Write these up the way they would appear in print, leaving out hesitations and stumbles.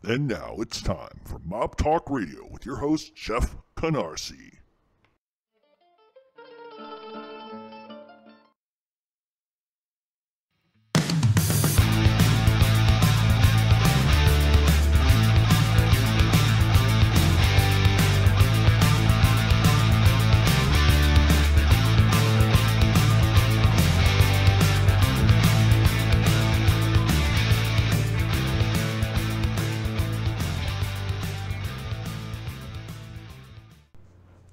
And now it's time for Mob Talk Radio with your host, Jeff Canarsie.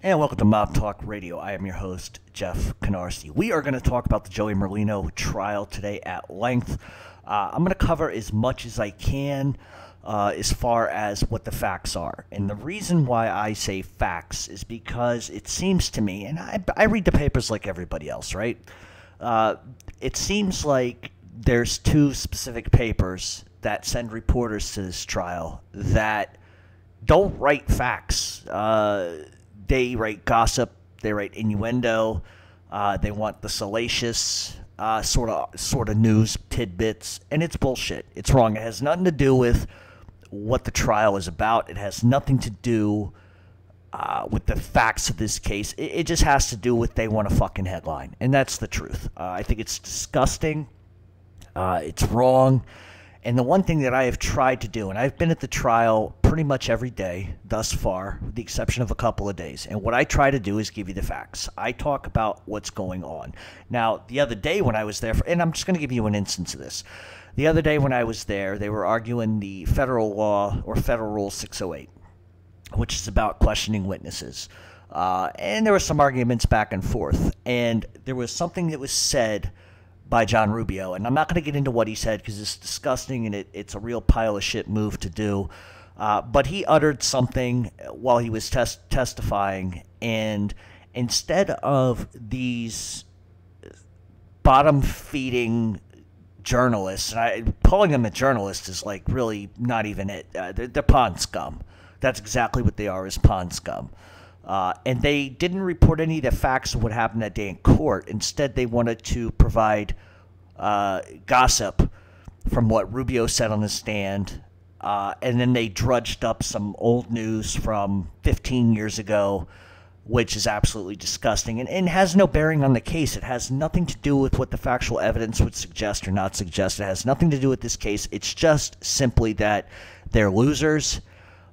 And welcome to Mob Talk Radio. I am your host, Jeff Canarsie. We are going to talk about the Joey Merlino trial today at length. I'm going to cover as much as I can as far as what the facts are. And the reason why I say facts is because it seems to me, and I read the papers like everybody else, right? It seems like there's two specific papers that send reporters to this trial that don't write facts. They write gossip, they write innuendo, they want the salacious sort of news tidbits, and it's bullshit. It's wrong. It has nothing to do with what the trial is about. It has nothing to do with the facts of this case. It just has to do with they want a fucking headline, and that's the truth. I think it's disgusting. It's wrong. And the one thing that I have tried to do, and I've been at the trial pretty much every day thus far, with the exception of a couple of days. And what I try to do is give you the facts. I talk about what's going on. Now, the other day when I was there, and I'm just going to give you an instance of this. The other day when I was there, they were arguing the federal law, or Federal Rule 608, which is about questioning witnesses. And there were some arguments back and forth. And there was something that was said by JR Rubeo, and I'm not going to get into what he said because it's disgusting and it's a real pile of shit move to do. But he uttered something while he was testifying, and instead of these bottom-feeding journalists, and calling them a journalist is like really not even it. They're pond scum. That's exactly what they are, is pond scum. And they didn't report any of the facts of what happened that day in court. Instead, they wanted to provide gossip from what Rubio said on the stand. And then they drudged up some old news from 15 years ago, which is absolutely disgusting and has no bearing on the case. It has nothing to do with what the factual evidence would suggest or not suggest. It has nothing to do with this case. It's just simply that they're losers,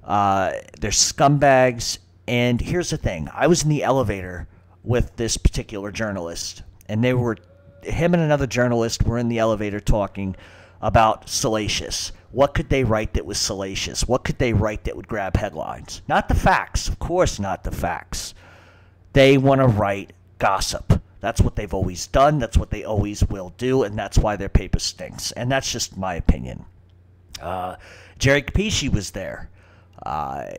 they're scumbags. And here's the thing. I was in the elevator with this particular journalist, and him and another journalist were in the elevator talking about salacious. What could they write that was salacious? What could they write that would grab headlines? Not the facts. Of course not the facts. They want to write gossip. That's what they've always done. That's what they always will do, and that's why their paper stinks. And that's just my opinion. Jerry Capisci was there.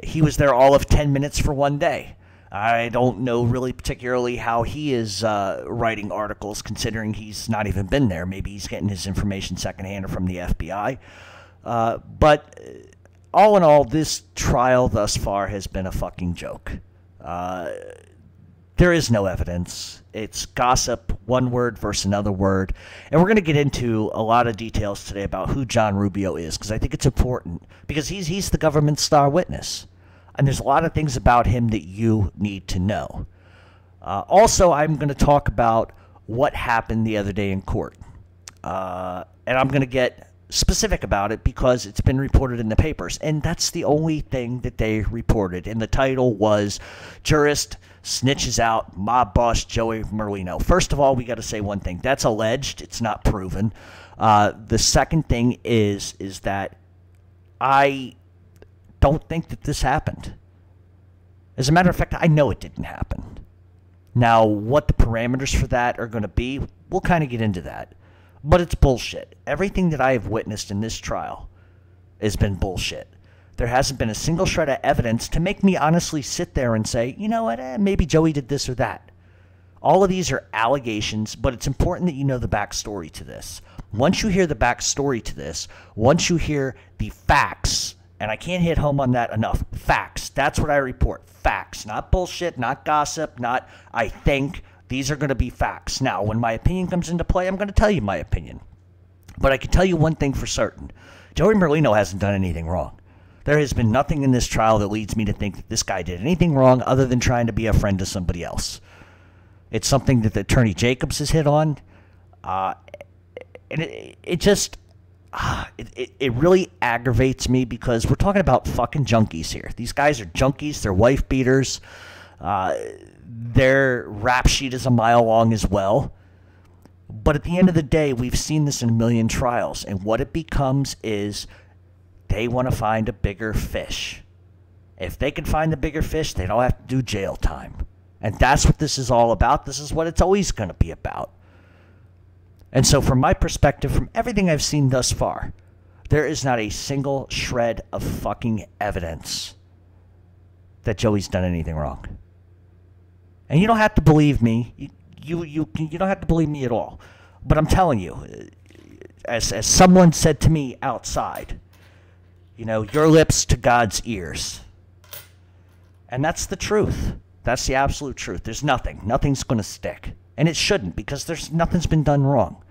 He was there all of 10 minutes for one day. I don't know really particularly how he is writing articles, considering he's not even been there. Maybe he's getting his information secondhand or from the FBI. But all in all, this trial thus far has been a fucking joke. There is no evidence. It's gossip, one word versus another word. And we're going to get into a lot of details today about who JR Rubeo is, because I think it's important, because he's the government's star witness. And there's a lot of things about him that you need to know. Also, I'm going to talk about what happened the other day in court. And I'm going to get specific about it because it's been reported in the papers. And that's the only thing that they reported. And the title was Jurist Snitches Out Mob Boss Joey Merlino. First of all, we got to say one thing. That's alleged. It's not proven. The second thing is that I don't think that this happened. As a matter of fact, I know it didn't happen. Now, what the parameters for that are going to be, we'll kind of get into that. But it's bullshit. Everything that I have witnessed in this trial has been bullshit. There hasn't been a single shred of evidence to make me honestly sit there and say, you know what, maybe Joey did this or that. All of these are allegations, but it's important that you know the backstory to this. Once you hear the backstory to this, once you hear the facts, and I can't hit home on that enough, facts, that's what I report. Facts, not bullshit, not gossip, not I think. These are going to be facts. Now, when my opinion comes into play, I'm going to tell you my opinion. But I can tell you one thing for certain. Joey Merlino hasn't done anything wrong. There has been nothing in this trial that leads me to think that this guy did anything wrong other than trying to be a friend to somebody else. It's something that the Attorney Jacobs has hit on. And it really aggravates me because we're talking about fucking junkies here. These guys are junkies. They're wife beaters. Their rap sheet is a mile long as well. But at the end of the day, we've seen this in a million trials. And what it becomes is they want to find a bigger fish. If they can find the bigger fish, they don't have to do jail time. And that's what this is all about. This is what it's always going to be about. And so from my perspective, from everything I've seen thus far, there is not a single shred of fucking evidence that Joey's done anything wrong. And you don't have to believe me. You don't have to believe me at all. But I'm telling you, as someone said to me outside, your lips to God's ears. And that's the truth. That's the absolute truth. There's nothing. Nothing's going to stick. And it shouldn't, because nothing's been done wrong.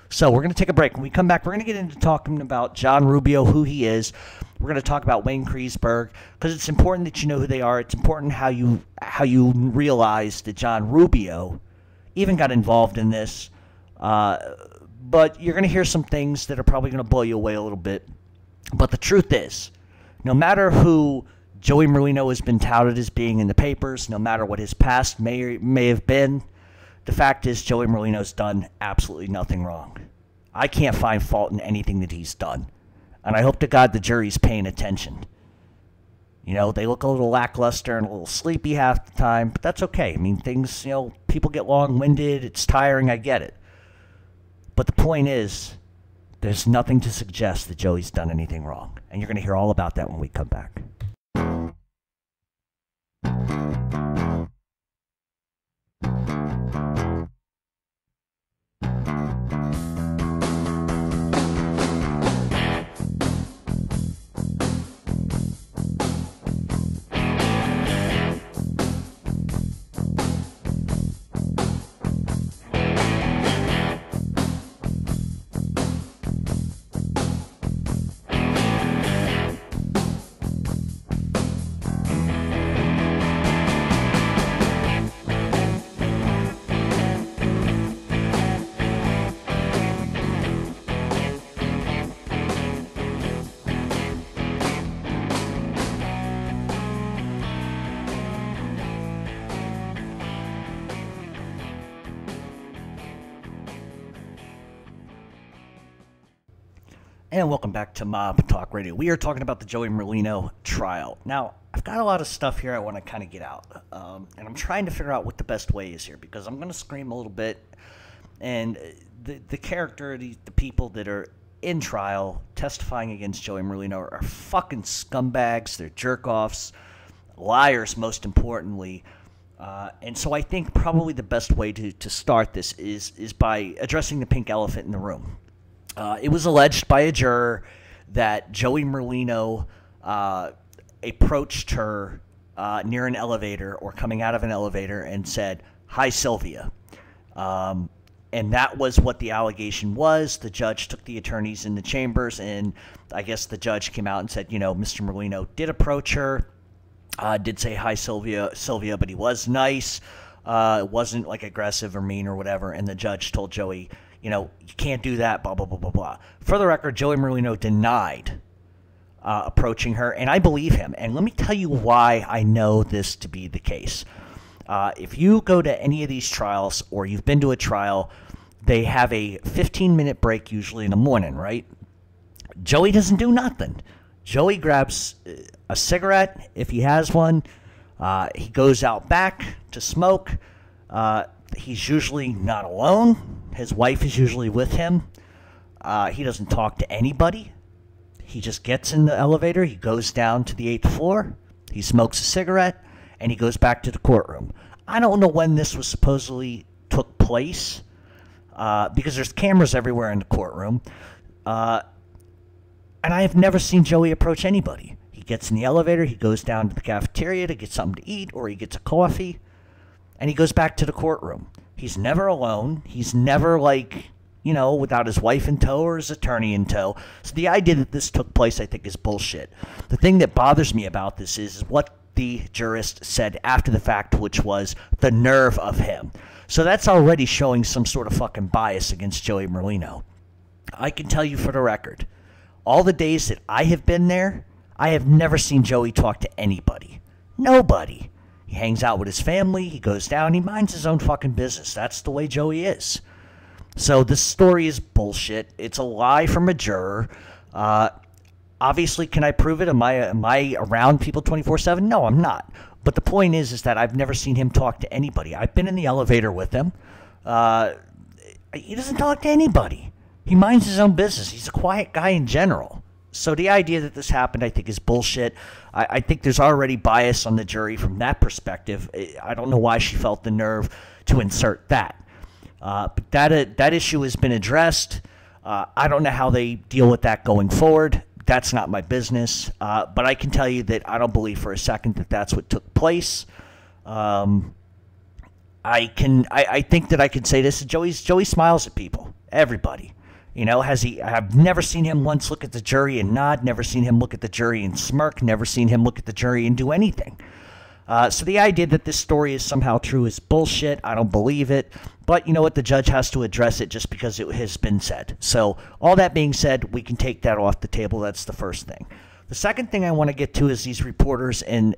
So we're going to take a break. When we come back, we're going to get into talking about John Rubeo, who he is. We're going to talk about WAYNE KRIESBERG, because it's important that you know who they are. It's important how you realize that John Rubeo even got involved in this. But you're going to hear some things that are probably going to blow you away a little bit. But the truth is, no matter who Joey Merlino has been touted as being in the papers, no matter what his past may have been, the fact is Joey Merlino's done absolutely nothing wrong. I can't find fault in anything that he's done. And I hope to God the jury's paying attention. They look a little lackluster and a little sleepy half the time, but that's okay. I mean, things, people get long-winded. It's tiring. I get it. But the point is, there's nothing to suggest that Joey's done anything wrong. And you're going to hear all about that when we come back. And welcome back to Mob Talk Radio. We are talking about the Joey Merlino trial. Now, I've got a lot of stuff here I want to kind of get out. And I'm trying to figure out what the best way is here, because I'm going to scream a little bit. And the character, the people that are in trial testifying against Joey Merlino are fucking scumbags. They're jerk-offs, liars, most importantly. And so I think probably the best way to start this is by addressing the pink elephant in the room. It was alleged by a juror that Joey Merlino approached her near an elevator or coming out of an elevator and said, "Hi, Sylvia." And that was what the allegation was. The judge took the attorneys in the chambers, and I guess the judge came out and said, Mr. Merlino did approach her, did say, "Hi, Sylvia, but he was nice. It wasn't like aggressive or mean or whatever." And the judge told Joey, you can't do that, blah, blah, blah, blah, blah. For the record, Joey Merlino denied approaching her, and I believe him. And let me tell you why I know this to be the case. If you go to any of these trials, or you've been to a trial, they have a 15-minute break usually in the morning, right? Joey doesn't do nothing. Joey grabs a cigarette, if he has one. He goes out back to smoke. He's usually not alone. His wife is usually with him. He doesn't talk to anybody. He just gets in the elevator. He goes down to the 8th floor. He smokes a cigarette, and he goes back to the courtroom. I don't know when this was supposedly took place, because there's cameras everywhere in the courtroom. And I have never seen Joey approach anybody. He gets in the elevator. He goes down to the cafeteria to get something to eat, or he gets a coffee. And he goes back to the courtroom. He's never alone. He's never, without his wife in tow or his attorney in tow. So the idea that this took place, I think, is bullshit. The thing that bothers me about this is what the jurist said after the fact, which was the nerve of him. So that's already showing some sort of fucking bias against Joey Merlino. I can tell you for the record, all the days that I have been there, I have never seen Joey talk to anybody. Nobody. He hangs out with his family, he goes down, he minds his own fucking business. That's the way Joey is. So this story is bullshit. It's a lie from a juror. Obviously, can I prove it? Am I around people 24/7? No, I'm not. But the point is that I've never seen him talk to anybody. I've been in the elevator with him. He doesn't talk to anybody. He minds his own business. He's a quiet guy in general. So the idea that this happened, I think, is bullshit. I think there's already bias on the jury from that perspective. I don't know why she felt the nerve to insert that. But that issue has been addressed. I don't know how they deal with that going forward. That's not my business. But I can tell you that I don't believe for a second that that's what took place. I think that I can say this. Joey smiles at people, everybody. I've never seen him once look at the jury and nod, never seen him look at the jury and smirk, never seen him look at the jury and do anything. So the idea that this story is somehow true is bullshit. I don't believe it. But you know what? The judge has to address it just because it has been said. So all that being said, we can take that off the table. That's the first thing. The second thing I want to get to is these reporters and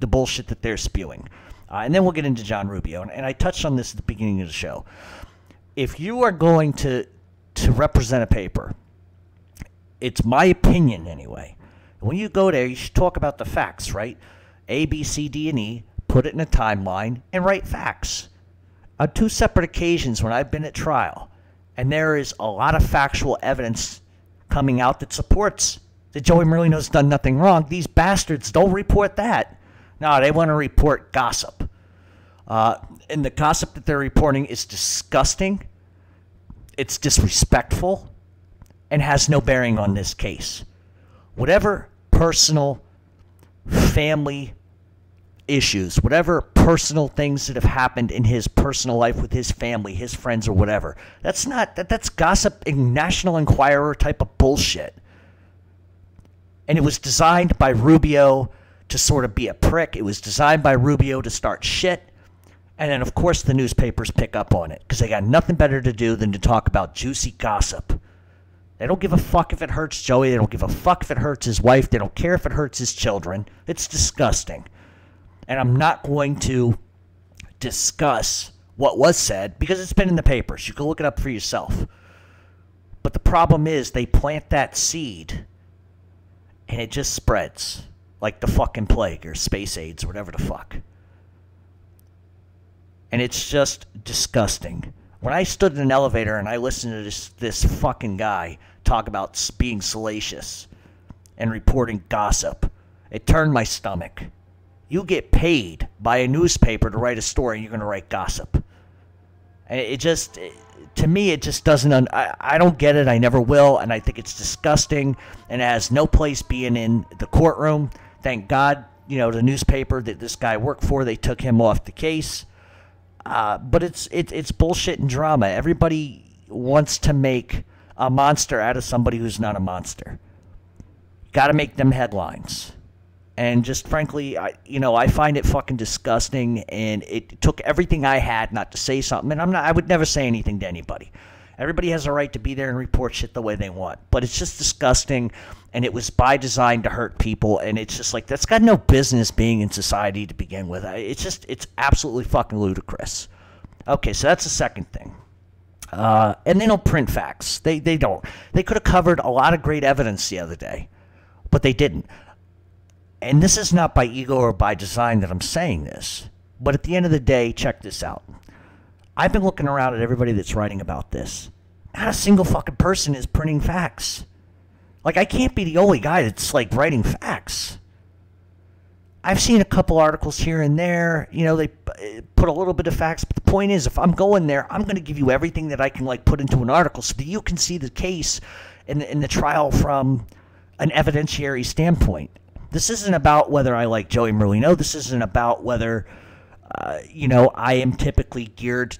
the bullshit that they're spewing. And then we'll get into JR RUBEO. And I touched on this at the beginning of the show. If you are going to represent a paper, it's my opinion anyway. When you go there, you should talk about the facts, right? A, B, C, D, and E, put it in a timeline, and write facts. On two separate occasions when I've been at trial, and there is a lot of factual evidence coming out that supports that Joey Merlino's done nothing wrong, these bastards don't report that. No, they want to report gossip. And the gossip that they're reporting is disgusting, it's disrespectful, and has no bearing on this case. Whatever personal family issues, whatever personal things that have happened in his personal life with his family, his friends, or whatever, that's gossip and National Enquirer type of bullshit. And it was designed by Rubio to sort of be a prick. It was designed by Rubio to start shit. And then, of course, the newspapers pick up on it because they got nothing better to do than to talk about juicy gossip. They don't give a fuck if it hurts Joey. They don't give a fuck if it hurts his wife. They don't care if it hurts his children. It's disgusting. And I'm not going to discuss what was said because it's been in the papers. You can look it up for yourself. But the problem is they plant that seed and it just spreads like the fucking plague or space AIDS or whatever the fuck. And it's just disgusting. When I stood in an elevator and I listened to this fucking guy talk about being salacious and reporting gossip, it turned my stomach. You get paid by a newspaper to write a story and you're going to write gossip. And to me, it just doesn't, I don't get it. I never will. And I think it's disgusting and it has no place being in the courtroom. Thank God, the newspaper that this guy worked for, they took him off the case. But it's bullshit and drama. Everybody wants to make a monster out of somebody who's not a monster. Got to make them headlines. And just frankly, I find it fucking disgusting. And it took everything I had not to say something. And I would never say anything to anybody. Everybody has a right to be there and report shit the way they want. But it's just disgusting. And it was by design to hurt people. And it's just like, that's got no business being in society to begin with. It's absolutely fucking ludicrous. Okay, so that's the second thing. And they don't print facts. They don't. They could have covered a lot of great evidence the other day. But they didn't. And this is not by ego or by design that I'm saying this. But at the end of the day, check this out. I've been looking around at everybody that's writing about this. Not a single fucking person is printing facts. Like, I can't be the only guy that's, writing facts. I've seen a couple articles here and there. They put a little bit of facts. But the point is, if I'm going there, I'm going to give you everything that I can, put into an article so that you can see the case in the trial from an evidentiary standpoint. This isn't about whether I like Joey Merlino. This isn't about whether, I am typically geared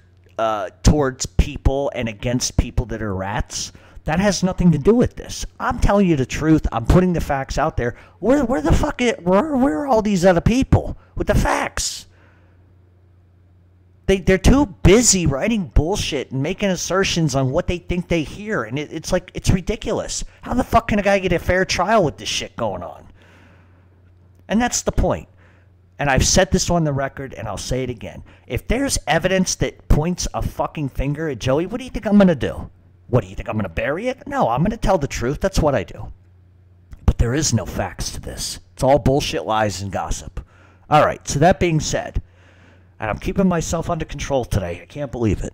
towards people and against people that are rats. That has nothing to do with this. I'm telling you the truth. I'm putting the facts out there. Where are all these other people with the facts? They're too busy writing bullshit and making assertions on what they think they hear. And it's ridiculous. How the fuck can a guy get a fair trial with this shit going on? And that's the point. And I've said this on the record, and I'll say it again. If there's evidence that points a fucking finger at Joey, what do you think I'm going to do? What, do you think I'm going to bury it? No, I'm going to tell the truth. That's what I do. But there is no facts to this. It's all bullshit, lies, and gossip. All right, so that being said, and I'm keeping myself under control today. I can't believe it.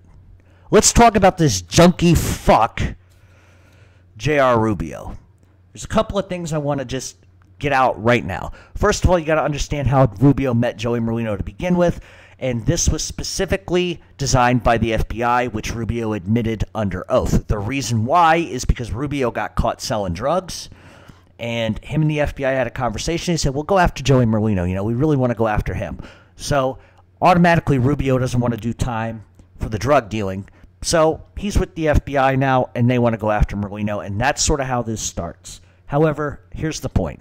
Let's talk about this junkie fuck, JR Rubeo. There's a couple of things I want to just get out right now. First of all, you got to understand how Rubeo met Joey Merlino to begin with. And this was specifically designed by the FBI, which Rubeo admitted under oath. The reason why is because Rubeo got caught selling drugs, and him and the FBI had a conversation. He said, we'll go after Joey Merlino. You know, we really want to go after him. So automatically, Rubeo doesn't want to do time for the drug dealing. So he's with the FBI now, and they want to go after Merlino, and that's sort of how this starts. However, here's the point.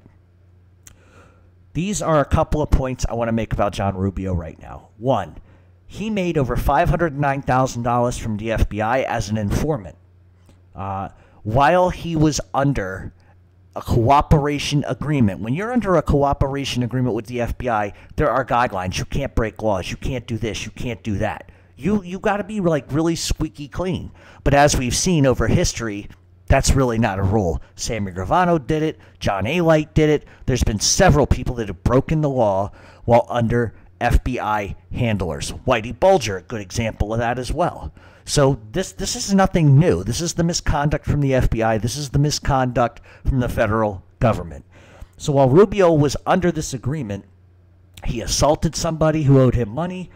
These are a couple of points I want to make about John Rubeo right now. One, he made over $509,000 from the FBI as an informant while he was under a cooperation agreement. When you're under a cooperation agreement with the FBI, there are guidelines. You can't break laws. You can't do this. You can't do that. You got to be like really squeaky clean. But as we've seen over history, that's really not a rule. Sammy Gravano did it. John A. Light did it. There's been several people that have broken the law while under FBI handlers. Whitey Bulger, a good example of that as well. So this is nothing new. This is the misconduct from the FBI. This is the misconduct from the federal government. So while Rubeo was under this agreement, he assaulted somebody who owed him money.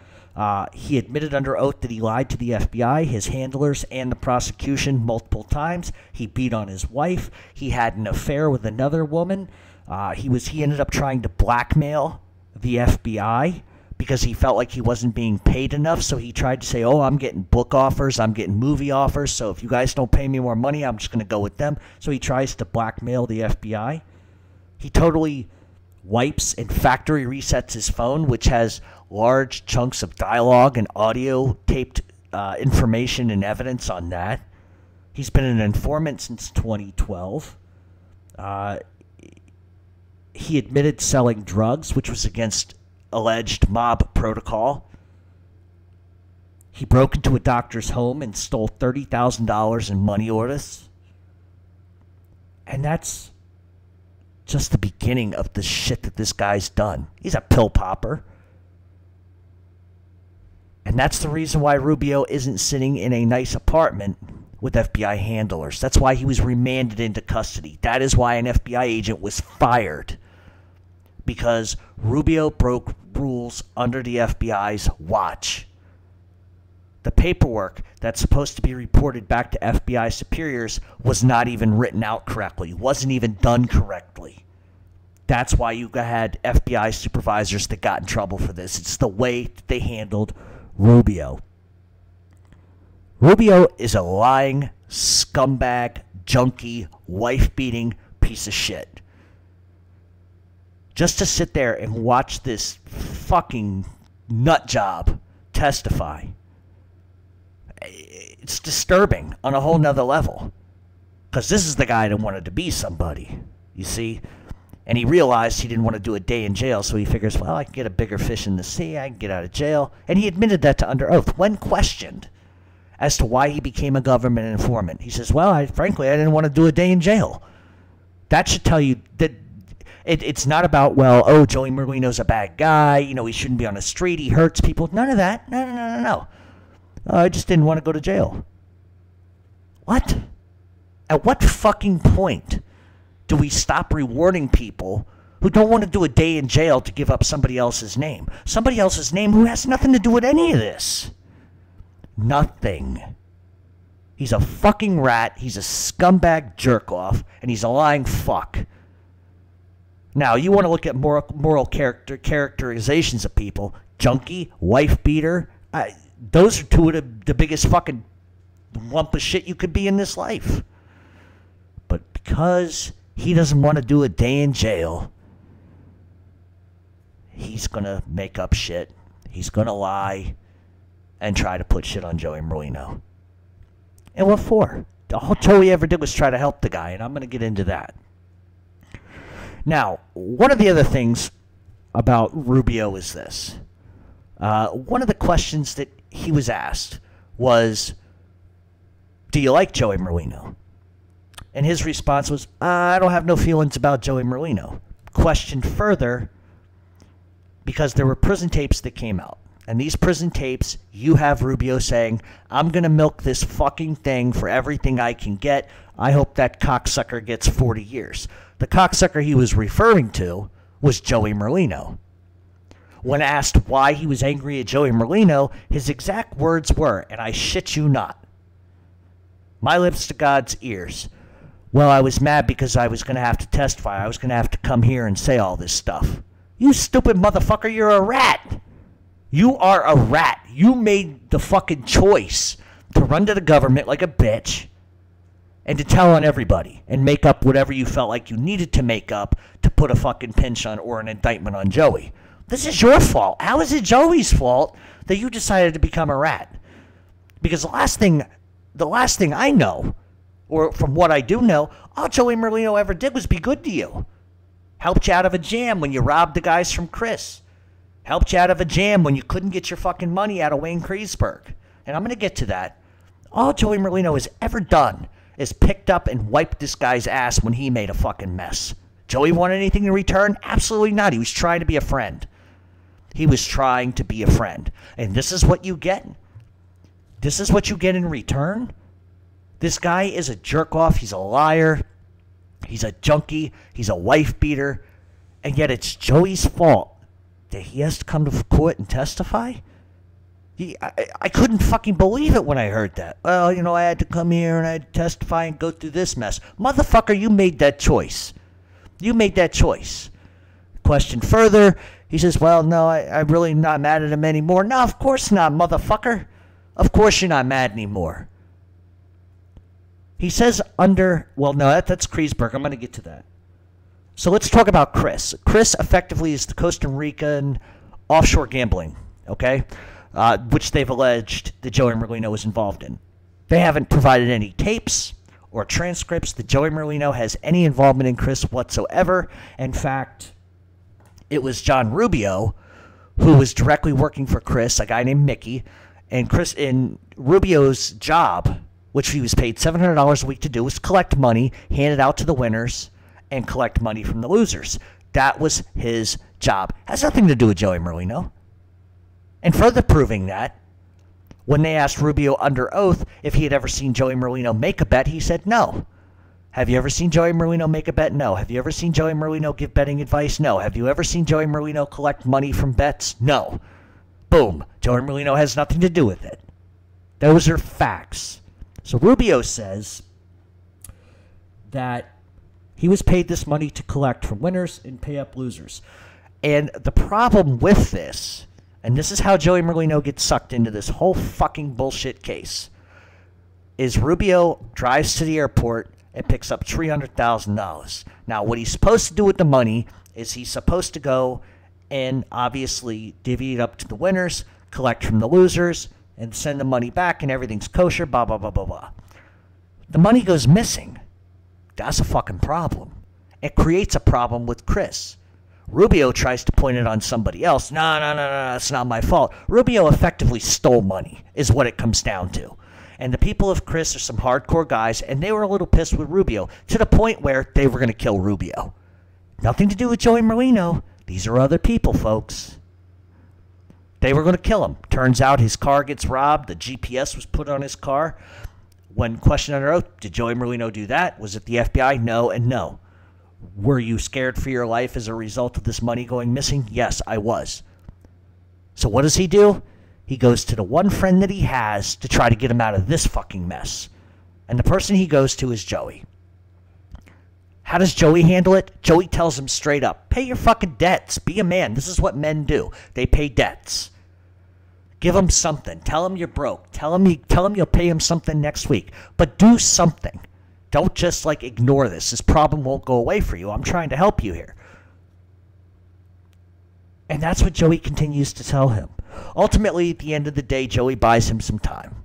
He admitted under oath that he lied to the FBI, his handlers, and the prosecution multiple times. He beat on his wife. He had an affair with another woman. He ended up trying to blackmail the FBI because he felt like he wasn't being paid enough. So he tried to say, oh, I'm getting book offers. I'm getting movie offers. So if you guys don't pay me more money, I'm just going to go with them. So he tries to blackmail the FBI. He totally wipes and factory resets his phone, which has large chunks of dialogue and audio taped information and evidence on that. He's been an informant since 2012. He admitted selling drugs, which was against alleged mob protocol. He broke into a doctor's home and stole $30,000 in money orders. And that's just the beginning of the shit that this guy's done. He's a pill popper. And that's the reason why Rubeo isn't sitting in a nice apartment with FBI handlers. That's why he was remanded into custody. That is why an FBI agent was fired. Because Rubeo broke rules under the FBI's watch. The paperwork that's supposed to be reported back to FBI superiors was not even written out correctly, wasn't even done correctly. That's why you had FBI supervisors that got in trouble for this. It's the way that they handled Rubeo. Rubeo is a lying, scumbag, junkie, wife-beating piece of shit. Just to sit there and watch this fucking nut job testify, it's disturbing on a whole nother level. Because this is the guy that wanted to be somebody, you see? And he realized he didn't want to do a day in jail, so he figures, well, I can get a bigger fish in the sea, I can get out of jail. And he admitted that to under oath when questioned as to why he became a government informant. He says, well, frankly, I didn't want to do a day in jail. That should tell you that it's not about, well, oh, Joey Merlino's a bad guy, you know, he shouldn't be on the street, he hurts people. None of that. No. I just didn't want to go to jail. What? At what fucking point do we stop rewarding people who don't want to do a day in jail to give up somebody else's name? Somebody else's name who has nothing to do with any of this. Nothing. He's a fucking rat, he's a scumbag jerk-off, and he's a lying fuck. Now, you want to look at moral characterizations of people. Junkie, wife beater, Those are two of the biggest fucking lump of shit you could be in this life. But because he doesn't want to do a day in jail, he's going to make up shit. He's going to lie and try to put shit on Joey Merlino. And what for? All Joey ever did was try to help the guy, and I'm going to get into that. Now, one of the other things about Rubio is this. One of the questions that he was asked was, do you like Joey Merlino? And his response was, I don't have no feelings about Joey Merlino. Questioned further, because there were prison tapes that came out. And these prison tapes, you have Rubio saying, I'm going to milk this fucking thing for everything I can get. I hope that cocksucker gets 40 years. The cocksucker he was referring to was Joey Merlino. When asked why he was angry at Joey Merlino, his exact words were, and I shit you not, my lips to God's ears, well, I was mad because I was going to have to testify. I was going to have to come here and say all this stuff. You stupid motherfucker, you're a rat. You are a rat. You made the fucking choice to run to the government like a bitch and to tell on everybody and make up whatever you felt like you needed to make up to put a fucking pinch on or an indictment on Joey. This is your fault. How is it Joey's fault that you decided to become a rat? Because the last thing I know, or from what I do know, all Joey Merlino ever did was be good to you. Helped you out of a jam when you robbed the guys from Chris. Helped you out of a jam when you couldn't get your fucking money out of WAYNE KRIESBERG. And I'm going to get to that. All Joey Merlino has ever done is picked up and wiped this guy's ass when he made a fucking mess. Joey want anything in return? Absolutely not. He was trying to be a friend. He was trying to be a friend. And this is what you get? This is what you get in return? This guy is a jerk-off. He's a liar. He's a junkie. He's a wife beater. And yet it's Joey's fault that he has to come to court and testify? I couldn't fucking believe it when I heard that. Well, you know, I had to come here and I had to testify and go through this mess. Motherfucker, you made that choice. You made that choice. Question further, he says, well, no, I'm really not mad at him anymore. No, of course not, motherfucker. Of course you're not mad anymore. He says that's Kriesberg. I'm going to get to that. So let's talk about Chris. Chris effectively is the Costa Rican offshore gambling, okay, which they've alleged that Joey Merlino was involved in. They haven't provided any tapes or transcripts that Joey Merlino has any involvement in Chris whatsoever. In fact, it was John Rubeo who was directly working for Chris, a guy named Mickey, and Chris in Rubio's job, which he was paid $700 a week to do, was collect money, hand it out to the winners, and collect money from the losers. That was his job. Has nothing to do with Joey Merlino. And further proving that, when they asked Rubio under oath if he had ever seen Joey Merlino make a bet, he said no. Have you ever seen Joey Merlino make a bet? No. Have you ever seen Joey Merlino give betting advice? No. Have you ever seen Joey Merlino collect money from bets? No. Boom. Joey Merlino has nothing to do with it. Those are facts. So Rubio says that he was paid this money to collect from winners and pay up losers. And the problem with this, and this is how Joey Merlino gets sucked into this whole fucking bullshit case, is Rubio drives to the airport and picks up $300,000. Now, what he's supposed to do with the money is he's supposed to go and obviously divvy it up to the winners, collect from the losers, and send the money back, and everything's kosher, blah, blah, blah, blah, blah. The money goes missing. That's a fucking problem. It creates a problem with Chris. Rubio tries to point it on somebody else. No, it's not my fault. Rubio effectively stole money, is what it comes down to. And the people of Chris are some hardcore guys, and they were a little pissed with Rubio, to the point where they were going to kill Rubio. Nothing to do with Joey Merlino. These are other people, folks. They were going to kill him. Turns out his car gets robbed. The GPS was put on his car. When questioned under oath, did Joey Merlino do that? Was it the FBI? No and no. Were you scared for your life as a result of this money going missing? Yes, I was. So what does he do? He goes to the one friend that he has to try to get him out of this fucking mess. And the person he goes to is Joey. How does Joey handle it? Joey tells him straight up, pay your fucking debts. Be a man. This is what men do. They pay debts. Give him something. Tell him you're broke. Tell him you'll pay him something next week. But do something. Don't just like ignore this. This problem won't go away for you. I'm trying to help you here. And that's what Joey continues to tell him. Ultimately, at the end of the day, Joey buys him some time.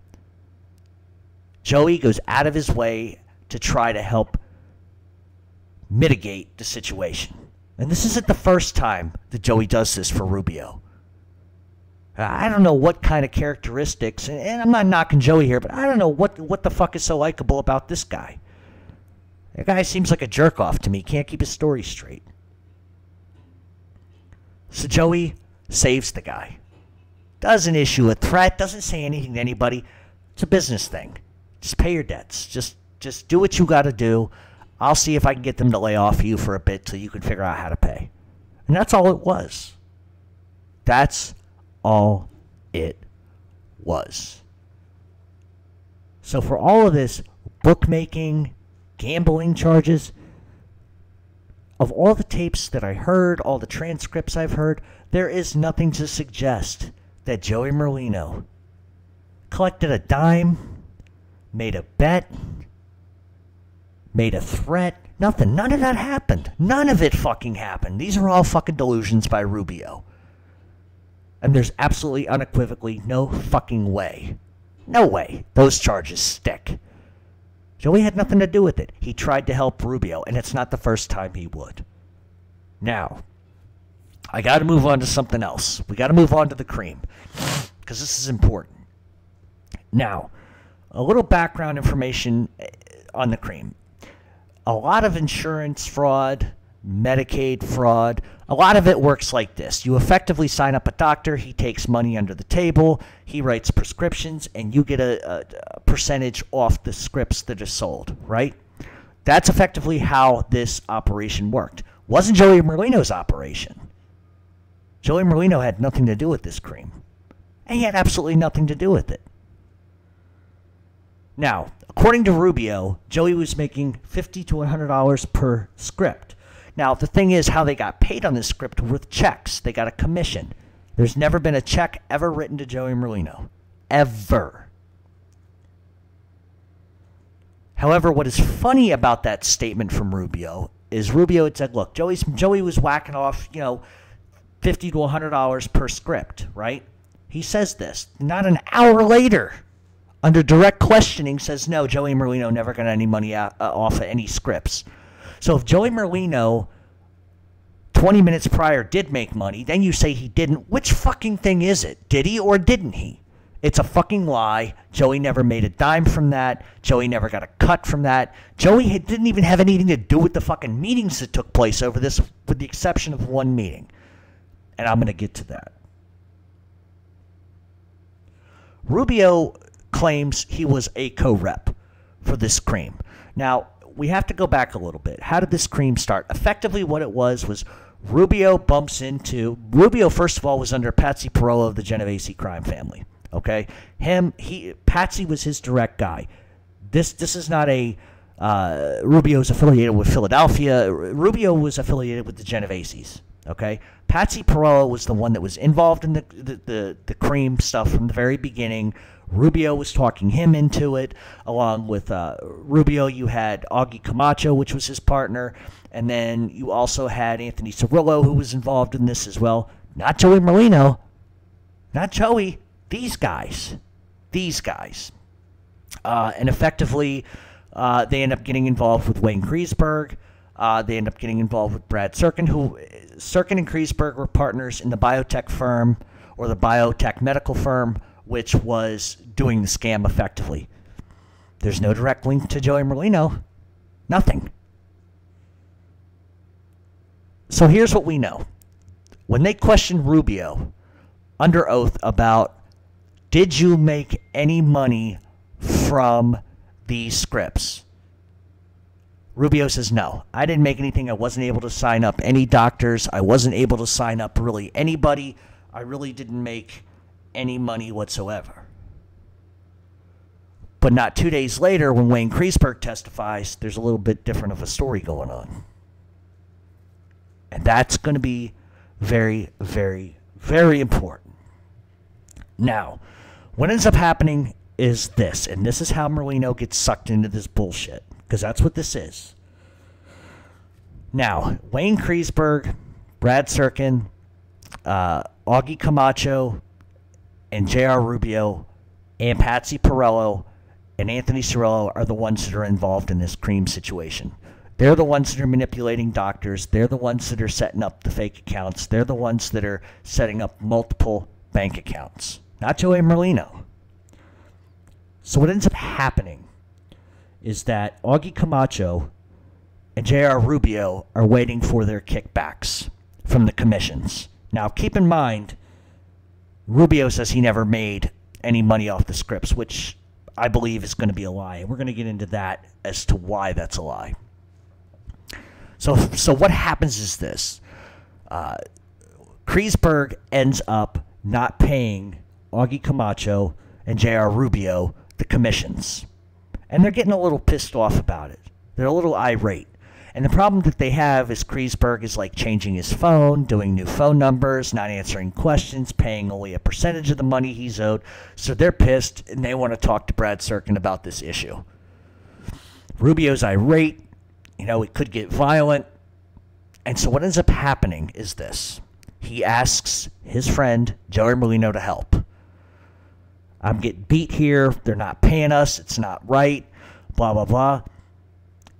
Joey goes out of his way to try to help mitigate the situation. And this isn't the first time that Joey does this for Rubio. I don't know what kind of characteristics, and I'm not knocking Joey here, but I don't know what the fuck is so likable about this guy. That guy seems like a jerk-off to me. Can't keep his story straight. So Joey saves the guy. Doesn't issue a threat, doesn't say anything to anybody. It's a business thing. Just pay your debts. Just do what you got to do. I'll see if I can get them to lay off you for a bit so you can figure out how to pay. And that's all it was. That's all it was. So for all of this bookmaking, gambling charges, of all the tapes that I heard, all the transcripts I've heard, there is nothing to suggest that Joey Merlino collected a dime, made a bet, made a threat. Nothing. None of that happened. None of it fucking happened. These are all fucking delusions by Rubio. And there's absolutely unequivocally no fucking way. No way those charges stick. Joey had nothing to do with it. He tried to help Rubio, and it's not the first time he would. Now, I got to move on to something else. We got to move on to the cream, because this is important. Now, a little background information on the cream. A lot of insurance fraud, Medicaid fraud, a lot of it works like this. You effectively sign up a doctor, he takes money under the table, he writes prescriptions, and you get a percentage off the scripts that are sold, right? That's effectively how this operation worked. Wasn't Joey Merlino's operation. Joey Merlino had nothing to do with this cream. And he had absolutely nothing to do with it. Now, according to Rubio, Joey was making $50 to $100 per script. Now, the thing is how they got paid on this script with checks. They got a commission. There's never been a check ever written to Joey Merlino. Ever. However, what is funny about that statement from Rubio is Rubio had said, look, Joey was whacking off, $50 to $100 per script, right? He says this. Not an hour later, under direct questioning, says, no, Joey Merlino never got any money off of any scripts. So if Joey Merlino 20 minutes prior did make money, then you say he didn't. Which fucking thing is it? Did he or didn't he? It's a fucking lie. Joey never made a dime from that. Joey never got a cut from that. Joey didn't even have anything to do with the fucking meetings that took place over this, with the exception of one meeting. And I'm going to get to that. Rubio claims he was a co-rep for this cream. Now, we have to go back a little bit. How did this cream start? Effectively, what it was Rubio bumps into... Rubio, first of all, was under Patsy Perot of the Genovese crime family. Okay? Patsy was his direct guy. This is not a... Rubio's affiliated with Philadelphia. Rubio was affiliated with the Genoveses. Okay? Patsy Perot was the one that was involved in the cream stuff from the very beginning. Rubio was talking him into it. Along with Rubio, you had Augie Camacho, which was his partner. And then you also had Anthony Cirillo, who was involved in this as well. Not Joey Merlino. Not Joey. These guys. And effectively, they end up getting involved with WAYNE KRIESBERG. They end up getting involved with Brad Serkin, who Serkin and KRIESBERG were partners in the biotech firm, or the biotech medical firm, which was doing the scam effectively. There's no direct link to Joey Merlino. Nothing. So here's what we know. When they questioned Rubio under oath about, did you make any money from these scripts? Rubio says, no, I didn't make anything. I wasn't able to sign up any doctors. I wasn't able to sign up really anybody. I really didn't make any money whatsoever. But not 2 days later, when WAYNE KRIESBERG testifies, there's a little bit different of a story going on. And that's going to be very, very, very important. Now, what ends up happening is this, and this is how Merlino gets sucked into this bullshit, because that's what this is. Now, WAYNE KRIESBERG, Brad Serkin, Augie Camacho, and JR Rubeo, and Patsy Perello, and Anthony Cirillo are the ones that are involved in this cream situation. They're the ones that are manipulating doctors. They're the ones that are setting up the fake accounts. They're the ones that are setting up multiple bank accounts, not Joey Merlino. So what ends up happening is that Augie Camacho and JR Rubeo are waiting for their kickbacks from the commissions. Now, keep in mind, Rubio says he never made any money off the scripts, which I believe is going to be a lie. And we're going to get into that as to why that's a lie. So what happens is this. Kriesberg ends up not paying Augie Camacho and JR Rubeo the commissions. And they're getting a little pissed off about it. They're a little irate. And the problem that they have is Kriesberg is like changing his phone, doing new phone numbers, not answering questions, paying only a percentage of the money he's owed. So they're pissed, and they want to talk to Brad Serkin about this issue. Rubio's irate. You know, it could get violent. And so what ends up happening is this. He asks his friend, Joey Merlino, to help. I'm getting beat here. They're not paying us. It's not right. Blah, blah, blah.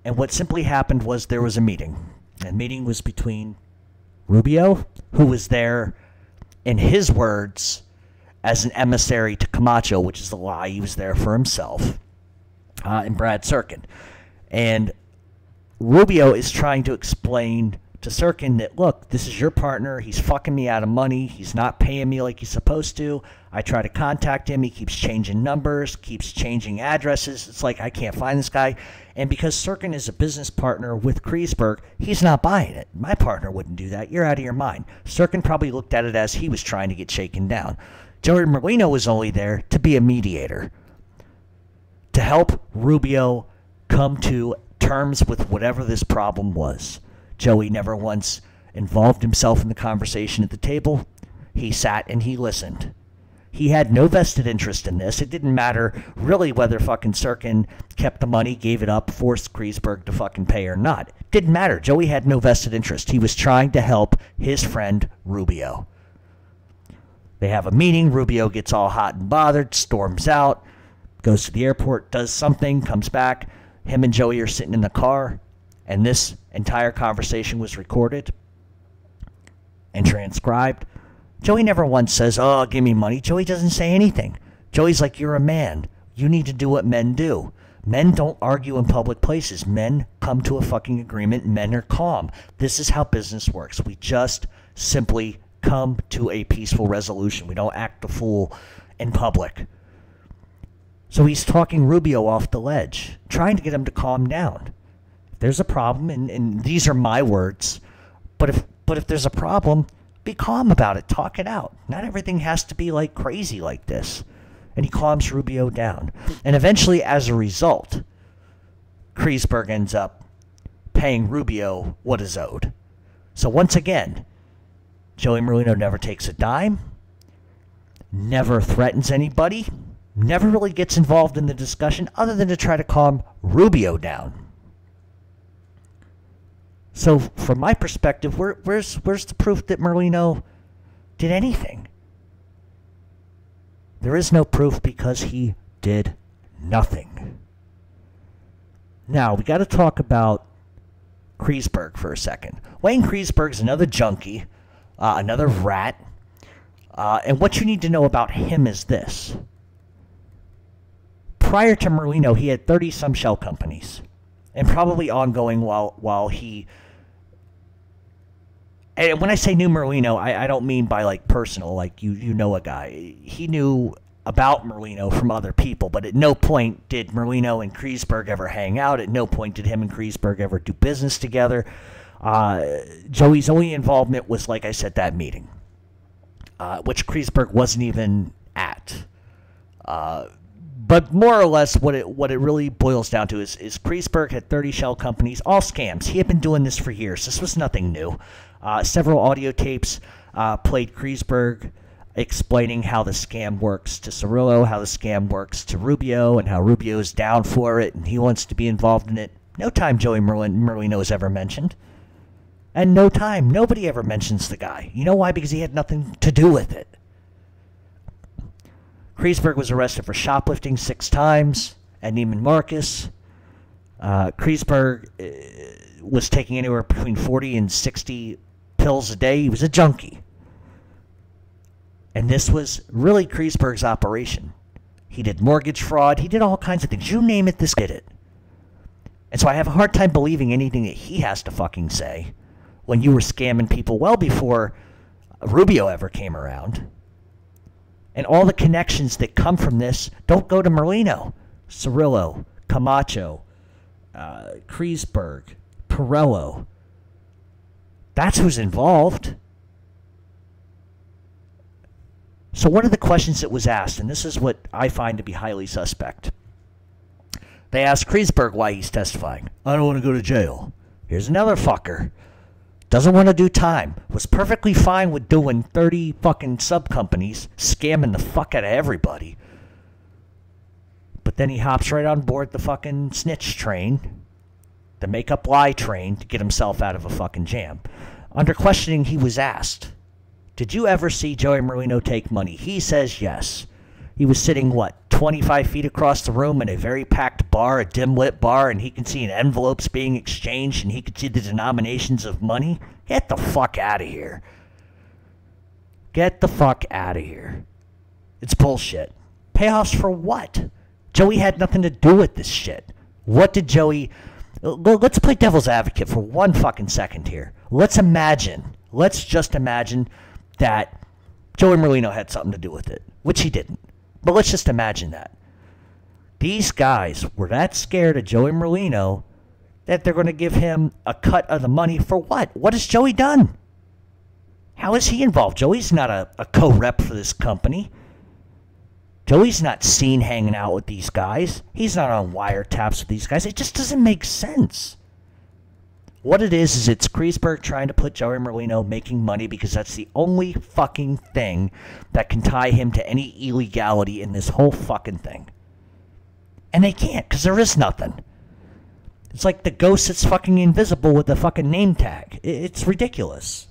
And what simply happened was there was a meeting. And the meeting was between Rubio, who was there, in his words, as an emissary to Camacho, which is a lie. He was there for himself, and Brad Serkin. And Rubio is trying to explain to Serkin that, look, this is your partner. He's fucking me out of money. He's not paying me like he's supposed to. I try to contact him. He keeps changing numbers, keeps changing addresses. It's like I can't find this guy. And because Serkin is a business partner with Kriesberg, he's not buying it. My partner wouldn't do that. You're out of your mind. Serkin probably looked at it as he was trying to get shaken down. Joey Merlino was only there to be a mediator, to help Rubio come to terms with whatever this problem was. Joey never once involved himself in the conversation at the table. He sat and he listened. He had no vested interest in this. It didn't matter really whether fucking Serkin kept the money, gave it up, forced Kriesberg to fucking pay or not. It didn't matter. Joey had no vested interest. He was trying to help his friend Rubio. They have a meeting. Rubio gets all hot and bothered, storms out, goes to the airport, does something, comes back. Him and Joey are sitting in the car, and this entire conversation was recorded and transcribed. Joey never once says, oh, give me money. Joey doesn't say anything. Joey's like, you're a man. You need to do what men do. Men don't argue in public places. Men come to a fucking agreement. Men are calm. This is how business works. We just simply come to a peaceful resolution. We don't act the fool in public. So he's talking Rubio off the ledge, trying to get him to calm down. If there's a problem, and these are my words, but if there's a problem, be calm about it. Talk it out. Not everything has to be like crazy like this. And he calms Rubio down. And eventually, as a result, Kriesberg ends up paying Rubio what is owed. So once again, Joey Merlino never takes a dime, never threatens anybody, never really gets involved in the discussion other than to try to calm Rubio down. So from my perspective, where's the proof that Merlino did anything? There is no proof because he did nothing. Now, we got to talk about Kriesberg for a second. WAYNE KRIESBERG's another junkie, another rat. And what you need to know about him is this. Prior to Merlino, he had 30-some shell companies, and probably ongoing while he... And when I say knew Merlino, I don't mean by, like, personal, like you know a guy. He knew about Merlino from other people, but at no point did Merlino and Kriesberg ever hang out. At no point did him and Kriesberg ever do business together. Joey's only involvement was, like I said, that meeting, which Kriesberg wasn't even at. But more or less, what it really boils down to is Kriesberg had 30 shell companies, all scams. He had been doing this for years. This was nothing new. Several audio tapes played Kriesberg explaining how the scam works to Cirillo, how the scam works to Rubio, and how Rubio is down for it and he wants to be involved in it. No time Joey Merlino is ever mentioned. And no time, nobody ever mentions the guy. You know why? Because he had nothing to do with it. Kriesberg was arrested for shoplifting 6 times at Neiman Marcus. Kriesberg was taking anywhere between 40 and 60 pills a day. He was a junkie. And this was really Kriesberg's operation. He did mortgage fraud. He did all kinds of things. You name it, this did it. And so I have a hard time believing anything that he has to fucking say when you were scamming people well before Rubio ever came around. And all the connections that come from this don't go to Merlino, Cirillo, Camacho, Kriesberg, Perello. That's who's involved. So one of the questions that was asked, and this is what I find to be highly suspect. They asked Kriesberg why he's testifying. I don't want to go to jail. Here's another fucker. Doesn't want to do time. Was perfectly fine with doing 30 fucking sub-companies, scamming the fuck out of everybody. But then he hops right on board the fucking snitch train, the make-up lie train, to get himself out of a fucking jam. Under questioning, he was asked, did you ever see Joey Merlino take money? He says yes. He was sitting, 25 feet across the room in a very packed bar, a dim-lit bar, and he can see envelopes being exchanged, and he could see the denominations of money. Get the fuck out of here. Get the fuck out of here. It's bullshit. Payoffs for what? Joey had nothing to do with this shit. What did Joey... Let's play devil's advocate for 1 fucking second here. Let's just imagine that Joey Merlino had something to do with it, which he didn't. But let's just imagine that. These guys were that scared of Joey Merlino that they're going to give him a cut of the money for what? What has Joey done? How is he involved? Joey's not a co-rep for this company. Joey's not seen hanging out with these guys. He's not on wiretaps with these guys. It just doesn't make sense. What it is it's Kriesberg trying to put Joey Merlino making money because that's the only fucking thing that can tie him to any illegality in this whole fucking thing. And they can't, because there is nothing. It's like the ghost that's fucking invisible with the fucking name tag. It's ridiculous.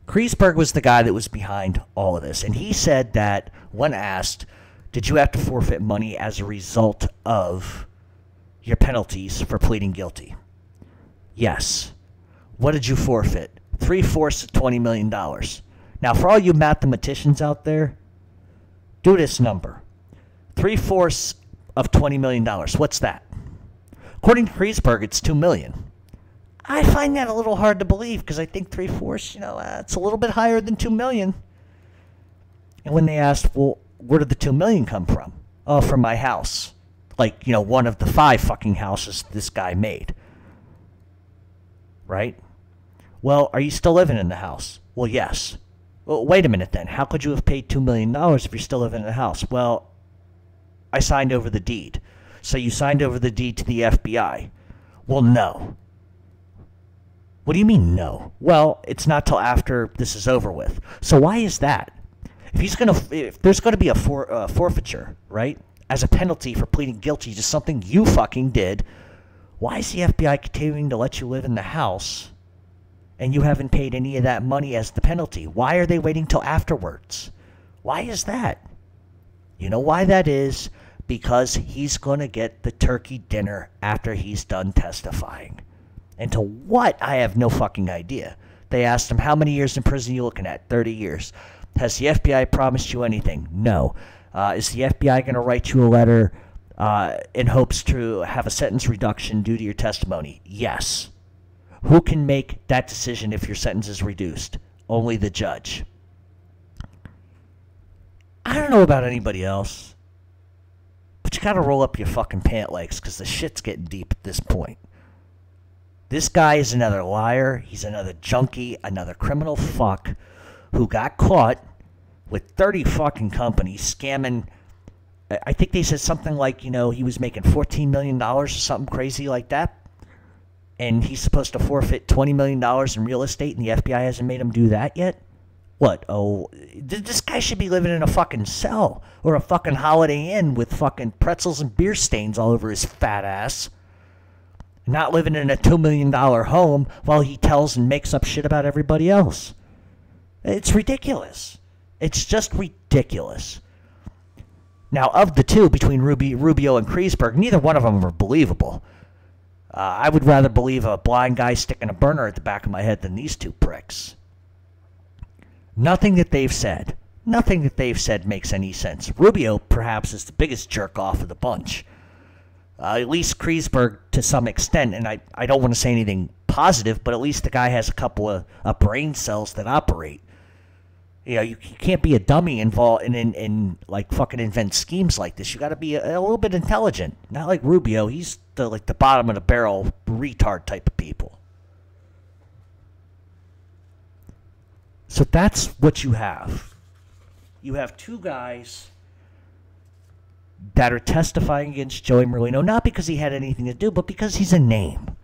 Kriesberg was the guy that was behind all of this, and he said that when asked, did you have to forfeit money as a result of your penalties for pleading guilty? Yes. What did you forfeit? 3/4 of $20 million. Now, for all you mathematicians out there, do this number. 3/4 of $20 million. What's that? According to Kriesberg, it's $2 million. I find that a little hard to believe because I think 3/4, it's a little bit higher than $2 million. And when they asked, well, where did the $2 million come from? Oh, from my house. Like, one of the 5 fucking houses this guy made. Right? Well, are you still living in the house? Well, yes. Well, wait a minute then. How could you have paid $2 million if you're still living in the house? Well, I signed over the deed. So you signed over the deed to the FBI. Well, no. What do you mean, no? Well, it's not till after this is over with. So why is that? If there's going to be a forfeiture, right, as a penalty for pleading guilty to something you fucking did, why is the FBI continuing to let you live in the house and you haven't paid any of that money as the penalty? Why are they waiting till afterwards? Why is that? You know why that is? Because he's going to get the turkey dinner after he's done testifying. And to what? I have no fucking idea. They asked him, how many years in prison are you looking at? 30 years. Has the FBI promised you anything? No. Is the FBI going to write you a letter in hopes to have a sentence reduction due to your testimony? Yes. Who can make that decision if your sentence is reduced? Only the judge. I don't know about anybody else, but you got to roll up your fucking pant legs because the shit's getting deep at this point. This guy is another liar. He's another junkie, another criminal fuck who got caught with 30 fucking companies scamming. I think they said something like, he was making $14 million or something crazy like that. And he's supposed to forfeit $20 million in real estate, and the FBI hasn't made him do that yet. What? Oh, this guy should be living in a fucking cell or a fucking Holiday Inn with fucking pretzels and beer stains all over his fat ass. Not living in a $2 million home while he tells and makes up shit about everybody else. It's ridiculous. It's just ridiculous. Now, of the two, between Rubio and Kriesberg, neither one of them are believable. I would rather believe a blind guy sticking a burner at the back of my head than these two pricks. Nothing that they've said makes any sense. Rubio, perhaps, is the biggest jerk-off of the bunch. At least Kriesberg, to some extent, and I don't want to say anything positive, but at least the guy has a couple of brain cells that operate. You know, you can't be a dummy involved in like fucking invent schemes like this. You got to be a little bit intelligent. Not like Rubio. He's the bottom of the barrel retard type of people. So that's what you have. You have two guys that are testifying against Joey Merlino, not because he had anything to do, but because he's a name.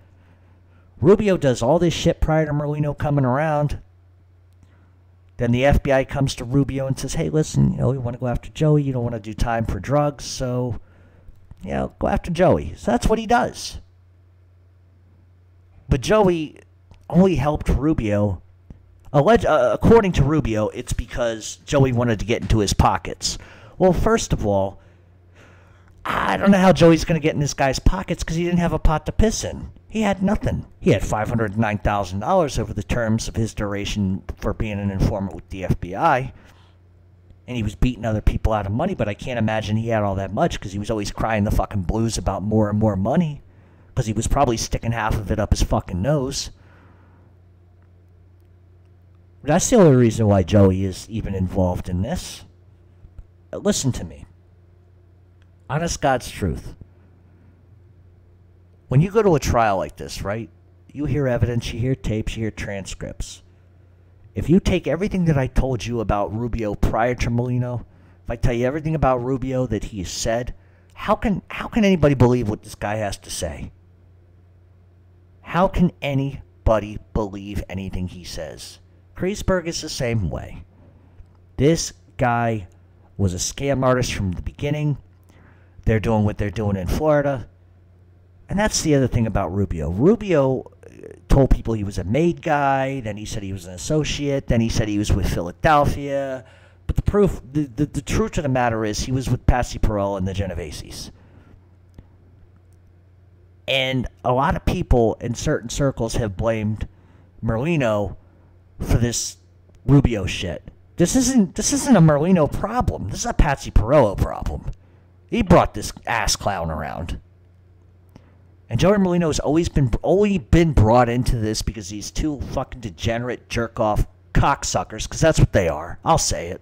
Rubio does all this shit prior to Merlino coming around. Then the FBI comes to Rubio and says, hey, listen, we want to go after Joey. You don't want to do time for drugs, so, go after Joey. So that's what he does. But Joey only helped Rubio. According to Rubio, it's because Joey wanted to get into his pockets. Well, first of all, I don't know how Joey's going to get in this guy's pockets because he didn't have a pot to piss in. He had nothing. He had $509,000 over the terms of his duration for being an informant with the FBI. And he was beating other people out of money, but I can't imagine he had all that much because he was always crying the fucking blues about more and more money because he was probably sticking half of it up his fucking nose. That's the only reason why Joey is even involved in this. Listen to me. Honest God's truth. When you go to a trial like this, right, you hear evidence, you hear tapes, you hear transcripts. If you take everything that I told you about Rubio prior to Merlino, if I tell you everything about Rubio that he has said, how can anybody believe what this guy has to say? How can anybody believe anything he says? Kriesberg is the same way. This guy was a scam artist from the beginning. They're doing what they're doing in Florida. And that's the other thing about Rubio. Rubio told people he was a made guy. Then he said he was an associate. Then he said he was with Philadelphia. But the truth of the matter is he was with Patsy Perel and the Genoveses. And a lot of people in certain circles have blamed Merlino for this Rubio shit. This isn't a Merlino problem. This is a Patsy Perel problem. He brought this ass clown around. And Joey Merlino has only been brought into this because he's two fucking degenerate jerk-off cocksuckers, because that's what they are. I'll say it.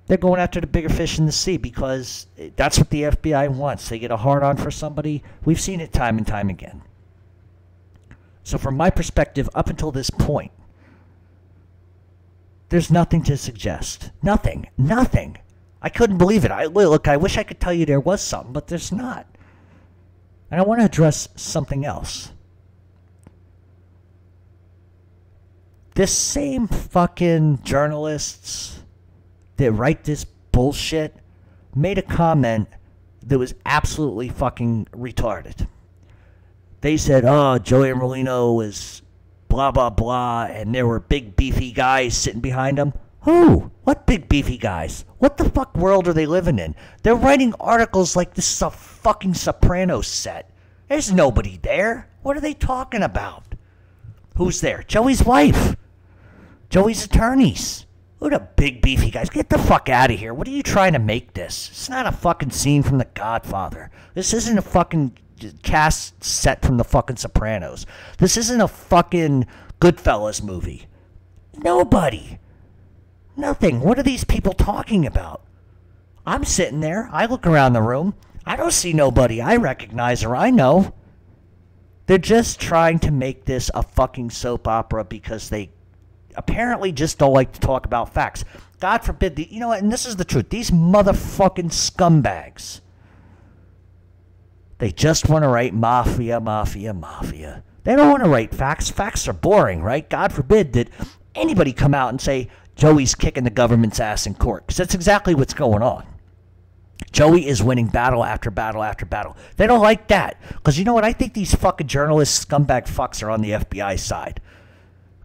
They're going after the bigger fish in the sea because that's what the FBI wants. They get a hard-on for somebody. We've seen it time and time again. So from my perspective, up until this point, there's nothing to suggest. Nothing. I couldn't believe it. I wish I could tell you there was something, but there's not. And I want to address something else. This same fucking journalists that write this bullshit made a comment that was absolutely fucking retarded. They said, Joey Merlino was blah, blah, blah, and there were big, beefy guys sitting behind him. Who? What big, beefy guys? What the fuck world are they living in? They're writing articles like this is a fucking Sopranos set. There's nobody there. What are they talking about? Who's there? Joey's wife. Joey's attorneys. Who the big, beefy guys? Get the fuck out of here. What are you trying to make this? It's not a fucking scene from The Godfather. This isn't a fucking cast set from the fucking Sopranos. This isn't a fucking Goodfellas movie. Nobody. Nothing. What are these people talking about? I'm sitting there. I look around the room. I don't see nobody I recognize or I know. They're just trying to make this a fucking soap opera because they apparently just don't like to talk about facts. God forbid, you know what, and this is the truth. These motherfucking scumbags, they just want to write mafia. They don't want to write facts. Facts are boring, right? God forbid that anybody come out and say Joey's kicking the government's ass in court, because that's exactly what's going on. Joey is winning battle after battle after battle. They don't like that, because you know what? I think these fucking journalists, scumbag fucks, are on the FBI side.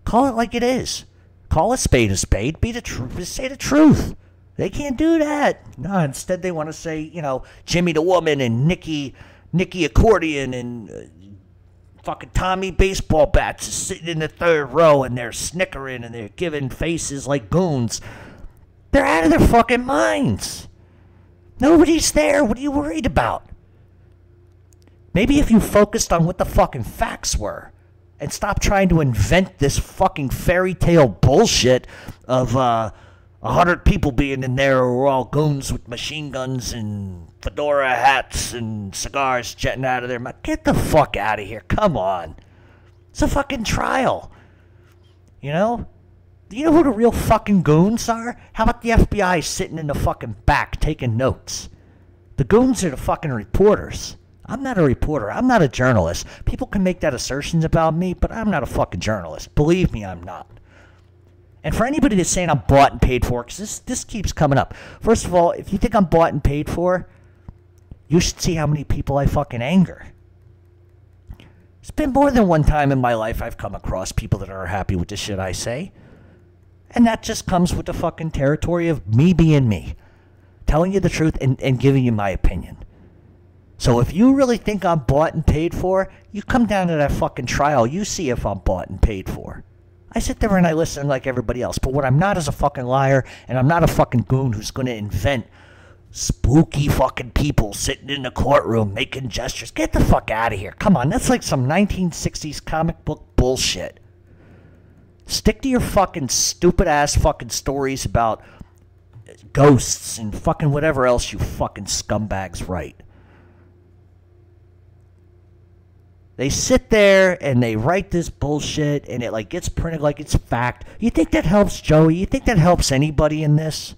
Call it like it is. Call a spade. Be the truth. Say the truth. They can't do that. No, instead they want to say, you know, Jimmy the Woman and Nikki Accordion and fucking Tommy Baseball Bats is sitting in the third row and they're snickering and they're giving faces like goons. They're out of their fucking minds. Nobody's there. What are you worried about? Maybe if you focused on what the fucking facts were and stopped trying to invent this fucking fairy tale bullshit of 100 people being in there who were all goons with machine guns and fedora hats and cigars jetting out of their mouth. Get the fuck out of here. Come on. It's a fucking trial. You know? Do you know who the real fucking goons are? How about the FBI sitting in the fucking back taking notes? The goons are the fucking reporters. I'm not a reporter. I'm not a journalist. People can make that assertions about me, but I'm not a fucking journalist. Believe me, I'm not. And for anybody that's saying I'm bought and paid for, because this keeps coming up. First of all, if you think I'm bought and paid for, you should see how many people I fucking anger. It's been more than one time in my life I've come across people that are happy with the shit I say. And that just comes with the fucking territory of me being me. Telling you the truth and giving you my opinion. So if you really think I'm bought and paid for, you come down to that fucking trial. You see if I'm bought and paid for. I sit there and I listen like everybody else. But what I'm not is a fucking liar, and I'm not a fucking goon who's going to invent spooky fucking people sitting in the courtroom making gestures. Get the fuck out of here. Come on, that's like some 1960s comic book bullshit. Stick to your fucking stupid ass fucking stories about ghosts and fucking whatever else you fucking scumbags write. They sit there and they write this bullshit and it like gets printed like it's fact. You think that helps Joey? You think that helps anybody in this?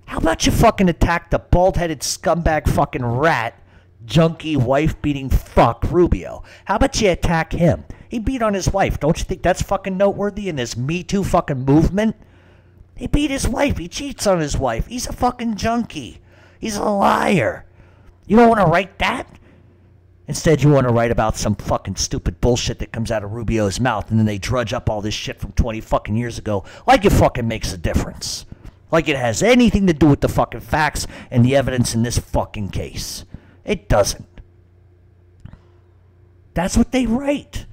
How about you fucking attack the bald-headed scumbag fucking rat, junkie, wife-beating fuck Rubio? How about you attack him? He beat on his wife. Don't you think that's fucking noteworthy in this Me Too fucking movement? He beat his wife. He cheats on his wife. He's a fucking junkie. He's a liar. You don't want to write that? Instead, you want to write about some fucking stupid bullshit that comes out of Rubio's mouth, and then they drudge up all this shit from 20 fucking years ago like it fucking makes a difference. Like it has anything to do with the fucking facts and the evidence in this fucking case. It doesn't. That's what they write.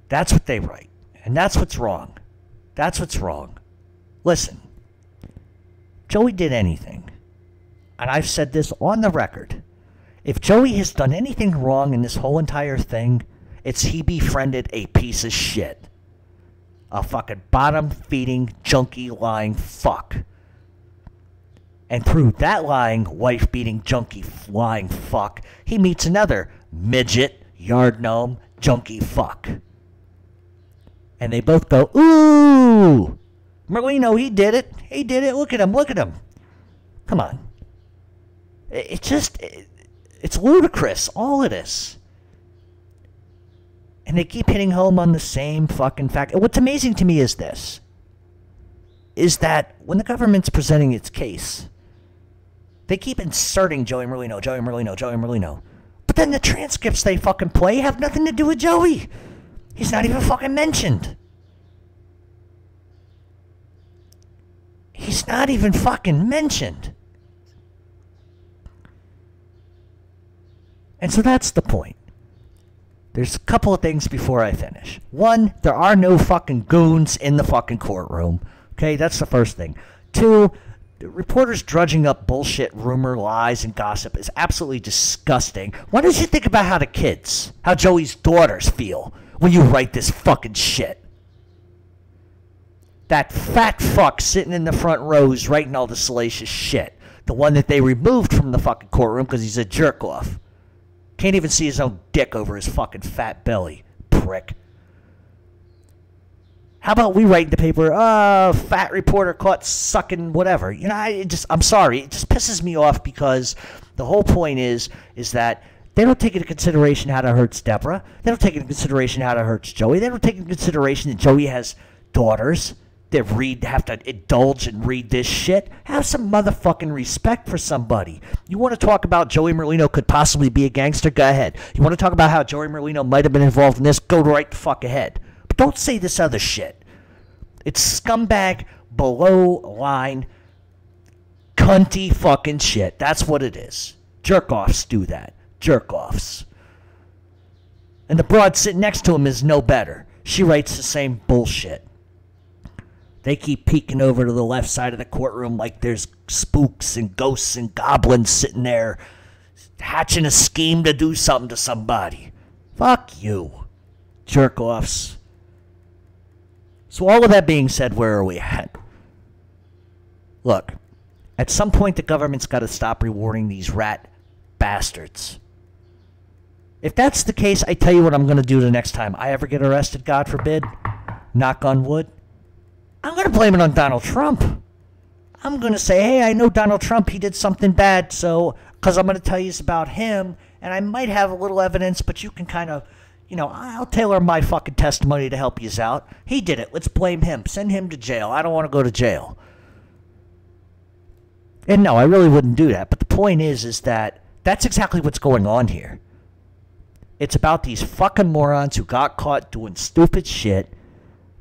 That's what they write. And that's what's wrong. That's what's wrong. Listen. Joey did anything. And I've said this on the record. If Joey has done anything wrong in this whole entire thing, it's he befriended a piece of shit. A fucking bottom-feeding, junkie, lying fuck. And through that lying, wife-beating, junkie, lying fuck, he meets another midget, yard gnome, junkie fuck. And they both go, ooh! Merlino, he did it. He did it. Look at him. Look at him. Come on. It's ludicrous, all of this. And they keep hitting home on the same fucking fact. And what's amazing to me is this. Is that when the government's presenting its case, they keep inserting Joey Merlino, Joey Merlino, Joey Merlino. But then the transcripts they fucking play have nothing to do with Joey. He's not even fucking mentioned. He's not even fucking mentioned. And so that's the point. There's a couple of things before I finish. One, there are no fucking goons in the fucking courtroom. Okay, that's the first thing. Two, the reporters drudging up bullshit, rumor, lies, and gossip is absolutely disgusting. Why don't you think about how the kids, how Joey's daughters feel when you write this fucking shit? That fat fuck sitting in the front rows writing all the salacious shit. The one that they removed from the fucking courtroom because he's a jerk-off. Can't even see his own dick over his fucking fat belly, prick. How about we write in the paper, fat reporter caught sucking whatever. You know, I'm sorry, it just pisses me off because the whole point is that They don't take into consideration how that hurts Deborah. They don't take into consideration how that hurts Joey. They don't take into consideration that Joey has daughters that have to indulge and read this shit. Have some motherfucking respect for somebody. You want to talk about Joey Merlino could possibly be a gangster? Go ahead. You want to talk about how Joey Merlino might have been involved in this? Go right the fuck ahead. But don't say this other shit. It's scumbag, below line, cunty fucking shit. That's what it is. Jerk-offs do that. Jerk-offs. And the broad sitting next to him is no better. She writes the same bullshit. They keep peeking over to the left side of the courtroom like there's spooks and ghosts and goblins sitting there hatching a scheme to do something to somebody. Fuck you. Jerk-offs. So all of that being said, where are we at? Look, at some point the government's got to stop rewarding these rat bastards. If that's the case, I tell you what I'm going to do the next time I ever get arrested, God forbid. Knock on wood. I'm going to blame it on Donald Trump. I'm going to say, hey, I know Donald Trump, he did something bad, so, because I'm going to tell you about him, and I might have a little evidence, but you can kind of, I'll tailor my fucking testimony to help you out. He did it. Let's blame him. Send him to jail. I don't want to go to jail. And no, I really wouldn't do that. But the point is that that's exactly what's going on here. It's about these fucking morons who got caught doing stupid shit,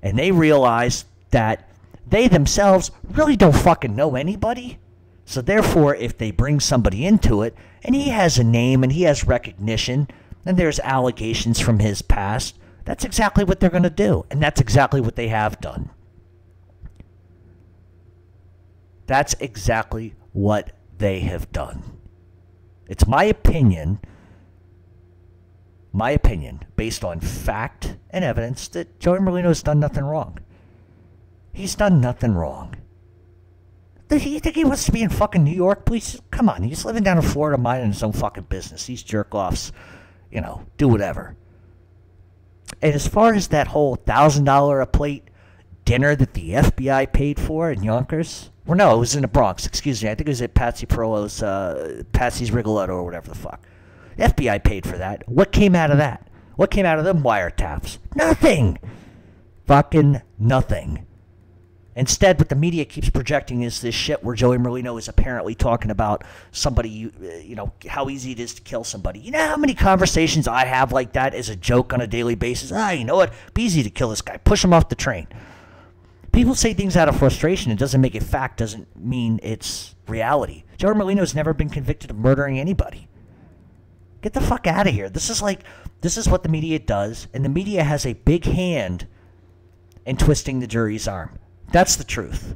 and they realize that they themselves really don't fucking know anybody. So therefore, if they bring somebody into it, and he has a name and he has recognition, and there's allegations from his past, that's exactly what they're going to do. And that's exactly what they have done. That's exactly what they have done. It's my opinion, based on fact and evidence, that Joey Merlino has done nothing wrong. He's done nothing wrong. You think he wants to be in fucking New York, please? Come on, he's living down in Florida minding his own fucking business. These jerk-offs, do whatever. And as far as that whole $1,000 a plate dinner that the FBI paid for in Yonkers, well, no, it was in the Bronx, excuse me. I think it was at Patsy Perolo's, Patsy's Rigoletto or whatever the fuck. The FBI paid for that. What came out of that? What came out of them wiretaps? Nothing. Fucking nothing. Instead, what the media keeps projecting is this shit where Joey Merlino is apparently talking about somebody, how easy it is to kill somebody. You know how many conversations I have like that as a joke on a daily basis? You know what? It'd be easy to kill this guy. Push him off the train. People say things out of frustration. It doesn't make it fact, doesn't mean it's reality. Joey Merlino's never been convicted of murdering anybody. Get the fuck out of here. This is what the media does, and the media has a big hand in twisting the jury's arm. That's the truth.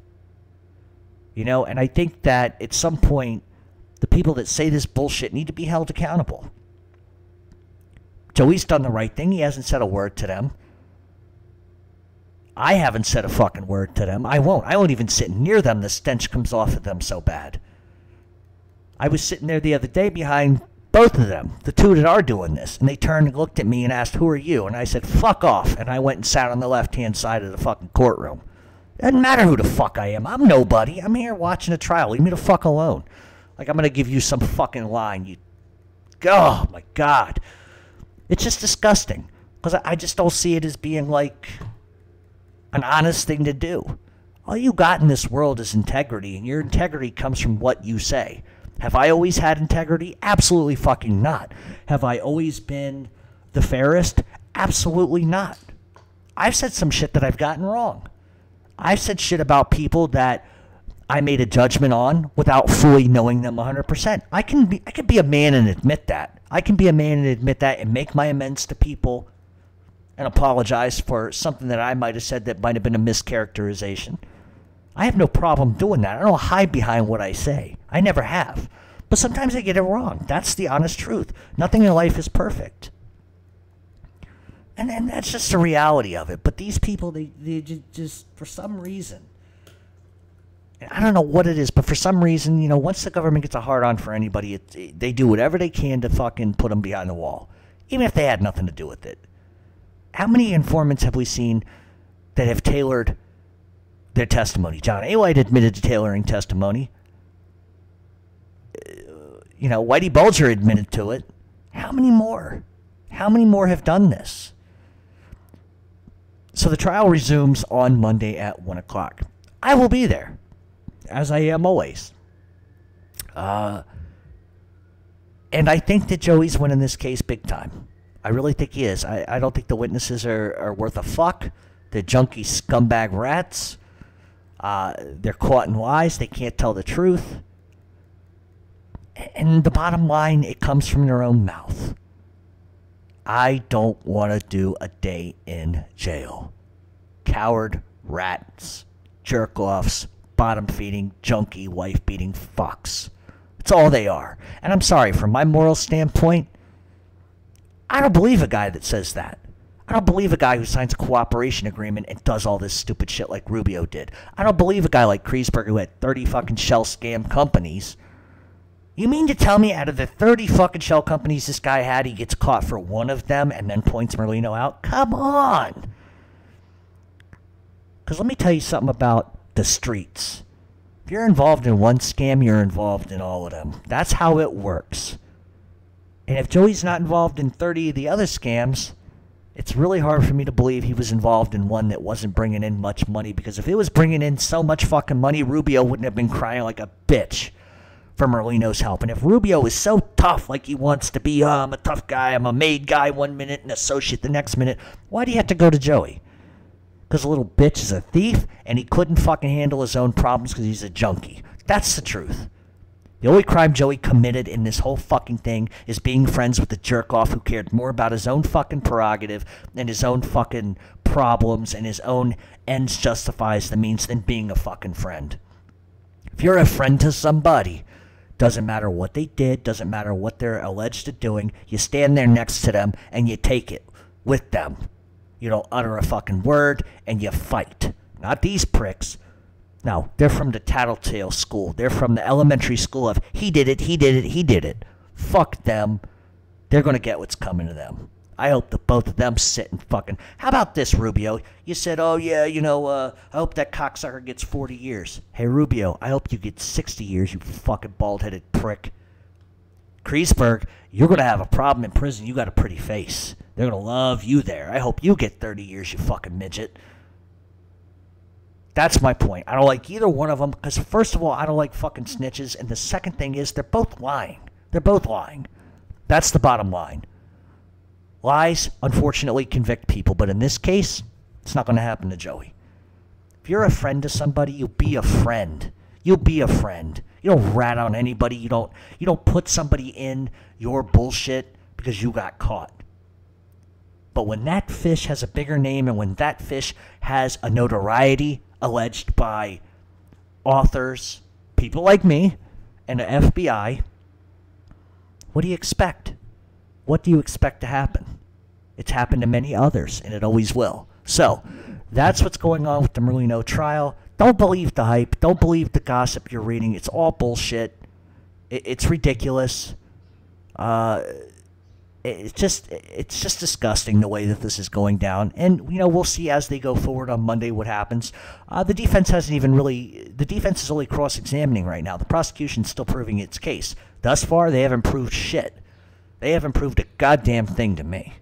And I think that at some point, the people that say this bullshit need to be held accountable. Joey's done the right thing. He hasn't said a word to them. I haven't said a fucking word to them. I won't. I won't even sit near them. The stench comes off of them so bad. I was sitting there the other day behind both of them, the two that are doing this, and they turned and looked at me and asked, "Who are you?" And I said, "Fuck off." And I went and sat on the left-hand side of the fucking courtroom. Doesn't matter who the fuck I am. I'm nobody. I'm here watching a trial. Leave me the fuck alone. Like I'm going to give you some fucking line. Oh, my God. It's just disgusting. Because I just don't see it as being like an honest thing to do. All you got in this world is integrity, and your integrity comes from what you say. Have I always had integrity? Absolutely fucking not. Have I always been the fairest? Absolutely not. I've said some shit that I've gotten wrong. I've said shit about people that I made a judgment on without fully knowing them 100%. I can be a man and admit that. I can be a man and admit that and make my amends to people and apologize for something that I might have said that might have been a mischaracterization. I have no problem doing that. I don't hide behind what I say. I never have. But sometimes I get it wrong. That's the honest truth. Nothing in life is perfect. And that's just the reality of it. But these people, they just, for some reason, I don't know what it is, but for some reason, once the government gets a hard-on for anybody, they do whatever they can to fucking put them behind the wall, even if they had nothing to do with it. How many informants have we seen that have tailored their testimony? John A. White admitted to tailoring testimony. Whitey Bulger admitted to it. How many more? How many more have done this? So the trial resumes on Monday at 1 o'clock. I will be there, as I am always. And I think that Joey's winning this case big time. I really think he is. I don't think the witnesses are worth a fuck. They're junkie scumbag rats. They're caught in lies. They can't tell the truth. And the bottom line, it comes from their own mouth. I don't want to do a day in jail. Coward, rats, jerk-offs, bottom-feeding, junkie, wife-beating fucks. That's all they are. And I'm sorry, from my moral standpoint, I don't believe a guy that says that. I don't believe a guy who signs a cooperation agreement and does all this stupid shit like Rubio did. I don't believe a guy like Kriesberg who had 30 fucking shell scam companies. You mean to tell me out of the 30 fucking shell companies this guy had, he gets caught for one of them and then points Merlino out? Come on! Because let me tell you something about the streets. If you're involved in one scam, you're involved in all of them. That's how it works. And if Joey's not involved in 30 of the other scams, it's really hard for me to believe he was involved in one that wasn't bringing in much money. Because if it was bringing in so much fucking money, Rubio wouldn't have been crying like a bitch for Merlino's help. And if Rubio is so tough, like he wants to be, I'm a tough guy, I'm a made guy one minute and associate the next minute, why do you have to go to Joey? Because a little bitch is a thief and he couldn't fucking handle his own problems because he's a junkie. That's the truth. The only crime Joey committed in this whole fucking thing is being friends with the jerk-off who cared more about his own fucking prerogative and his own fucking problems and his own ends justifies the means than being a fucking friend. If you're a friend to somebody, doesn't matter what they did, doesn't matter what they're alleged of doing, you stand there next to them and you take it with them. You don't utter a fucking word and you fight. Not these pricks. No, they're from the tattletale school. They're from the elementary school of he did it, he did it, he did it. Fuck them. They're going to get what's coming to them. I hope that both of them sit and fucking... How about this, Rubio? You said, oh yeah, I hope that cocksucker gets 40 years. Hey, Rubio, I hope you get 60 years, you fucking bald-headed prick. Kriesberg, you're going to have a problem in prison. You got a pretty face. They're going to love you there. I hope you get 30 years, you fucking midget. That's my point. I don't like either one of them because, first of all, I don't like fucking snitches. And the second thing is they're both lying. They're both lying. That's the bottom line. Lies, unfortunately, convict people. But in this case, it's not going to happen to Joey. If you're a friend to somebody, you'll be a friend. You'll be a friend. You don't rat on anybody. You don't put somebody in your bullshit because you got caught. But when that fish has a bigger name and when that fish has a notoriety alleged by authors, people like me, and the FBI, what do you expect? What do you expect to happen? It's happened to many others, and it always will. So, that's what's going on with the Merlino trial. Don't believe the hype. Don't believe the gossip you're reading. It's all bullshit. It's ridiculous. It's just disgusting the way that this is going down. And, we'll see as they go forward on Monday what happens. The defense is only cross-examining right now. The prosecution's still proving its case. Thus far, they haven't proved shit. They haven't proved a goddamn thing to me.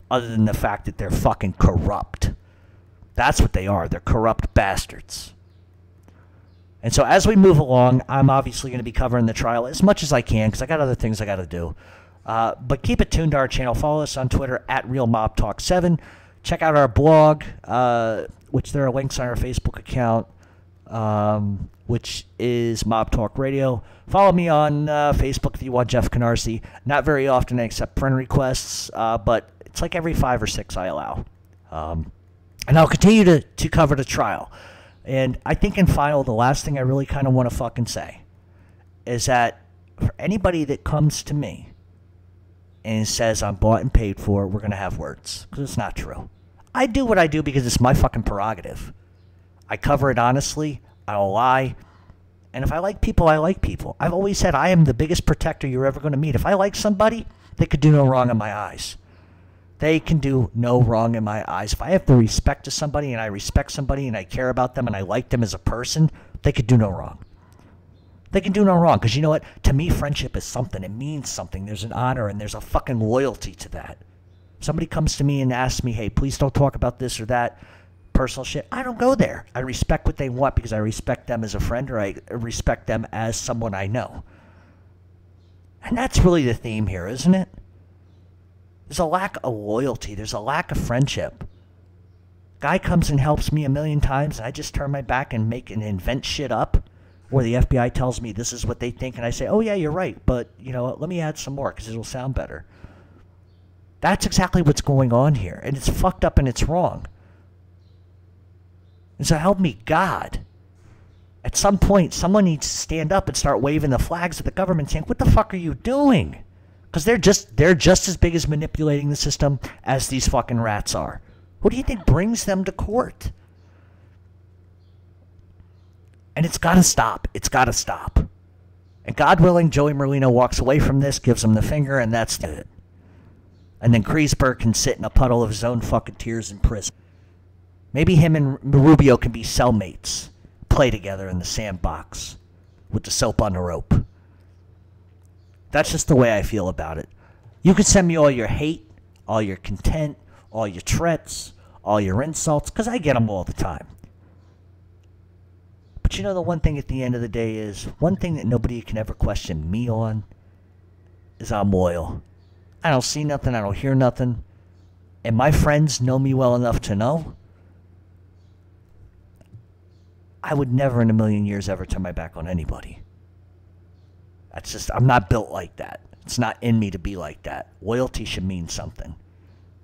Other than the fact that they're fucking corrupt. That's what they are. They're corrupt bastards. And so as we move along, I'm obviously going to be covering the trial as much as I can because I got other things I got to do. But keep it tuned to our channel. Follow us on Twitter at RealMobTalk7. Check out our blog, which there are links on our Facebook account, which is Mob Talk Radio. Follow me on Facebook if you want Jeff Canarsie. Not very often I accept friend requests, but it's like every 5 or 6 I allow. And I'll continue to cover the trial. And I think in final, the last thing I really kind of want to fucking say is that for anybody that comes to me and says I'm bought and paid for, we're going to have words. Because it's not true. I do what I do because it's my fucking prerogative. I cover it honestly. I don't lie. And if I like people, I like people. I've always said I am the biggest protector you're ever going to meet. If I like somebody, they could do no wrong in my eyes. They can do no wrong in my eyes. If I have the respect to somebody and I respect somebody and I care about them and I like them as a person, they could do no wrong. They can do no wrong, because you know what? To me, friendship is something. It means something. There's an honor, and there's a fucking loyalty to that. Somebody comes to me and asks me, hey, please don't talk about this or that personal shit. I don't go there. I respect what they want because I respect them as a friend, or I respect them as someone I know. And that's really the theme here, isn't it? There's a lack of loyalty. There's a lack of friendship. Guy comes and helps me a million times, and I just turn my back and invent shit up. Or the FBI tells me this is what they think, and I say, oh yeah, you're right, but you know what, let me add some more because it'll sound better. That's exactly what's going on here, and it's fucked up and it's wrong. And so help me God. At some point, someone needs to stand up and start waving the flags of the government saying, what the fuck are you doing? Because they're just as big as manipulating the system as these fucking rats are. What do you think brings them to court? And it's got to stop. It's got to stop. And God willing, Joey Merlino walks away from this, gives him the finger, and that's it. And then Kriesberg can sit in a puddle of his own fucking tears in prison. Maybe him and Rubio can be cellmates, play together in the sandbox with the soap on the rope. That's just the way I feel about it. You can send me all your hate, all your contempt, all your threats, all your insults, because I get them all the time. But you know the one thing at the end of the day is, one thing that nobody can ever question me on is I'm loyal. I don't see nothing, I don't hear nothing. And my friends know me well enough to know I would never in a million years ever turn my back on anybody. That's just, I'm not built like that. It's not in me to be like that. Loyalty should mean something.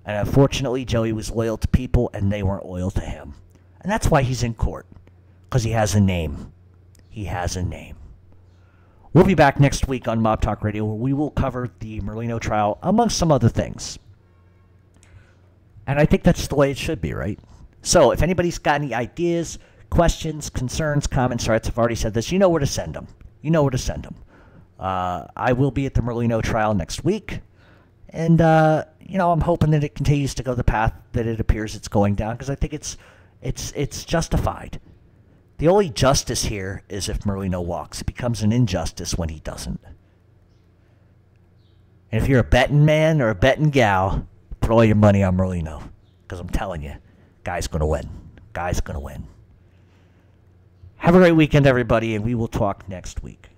And unfortunately, Joey was loyal to people and they weren't loyal to him. And that's why he's in court. Because he has a name. He has a name. We'll be back next week on Mob Talk Radio, where we will cover the Merlino trial, amongst some other things. And I think that's the way it should be, right? So, if anybody's got any ideas, questions, concerns, comments, threats, I've already said this, you know where to send them. You know where to send them. I will be at the Merlino trial next week. And, you know, I'm hoping that it continues to go the path that it appears it's going down, because I think it's justified. The only justice here is if Merlino walks. It becomes an injustice when he doesn't. And if you're a betting man or a betting gal, put all your money on Merlino. Because I'm telling you, guy's going to win. Guy's going to win. Have a great weekend, everybody, and we will talk next week.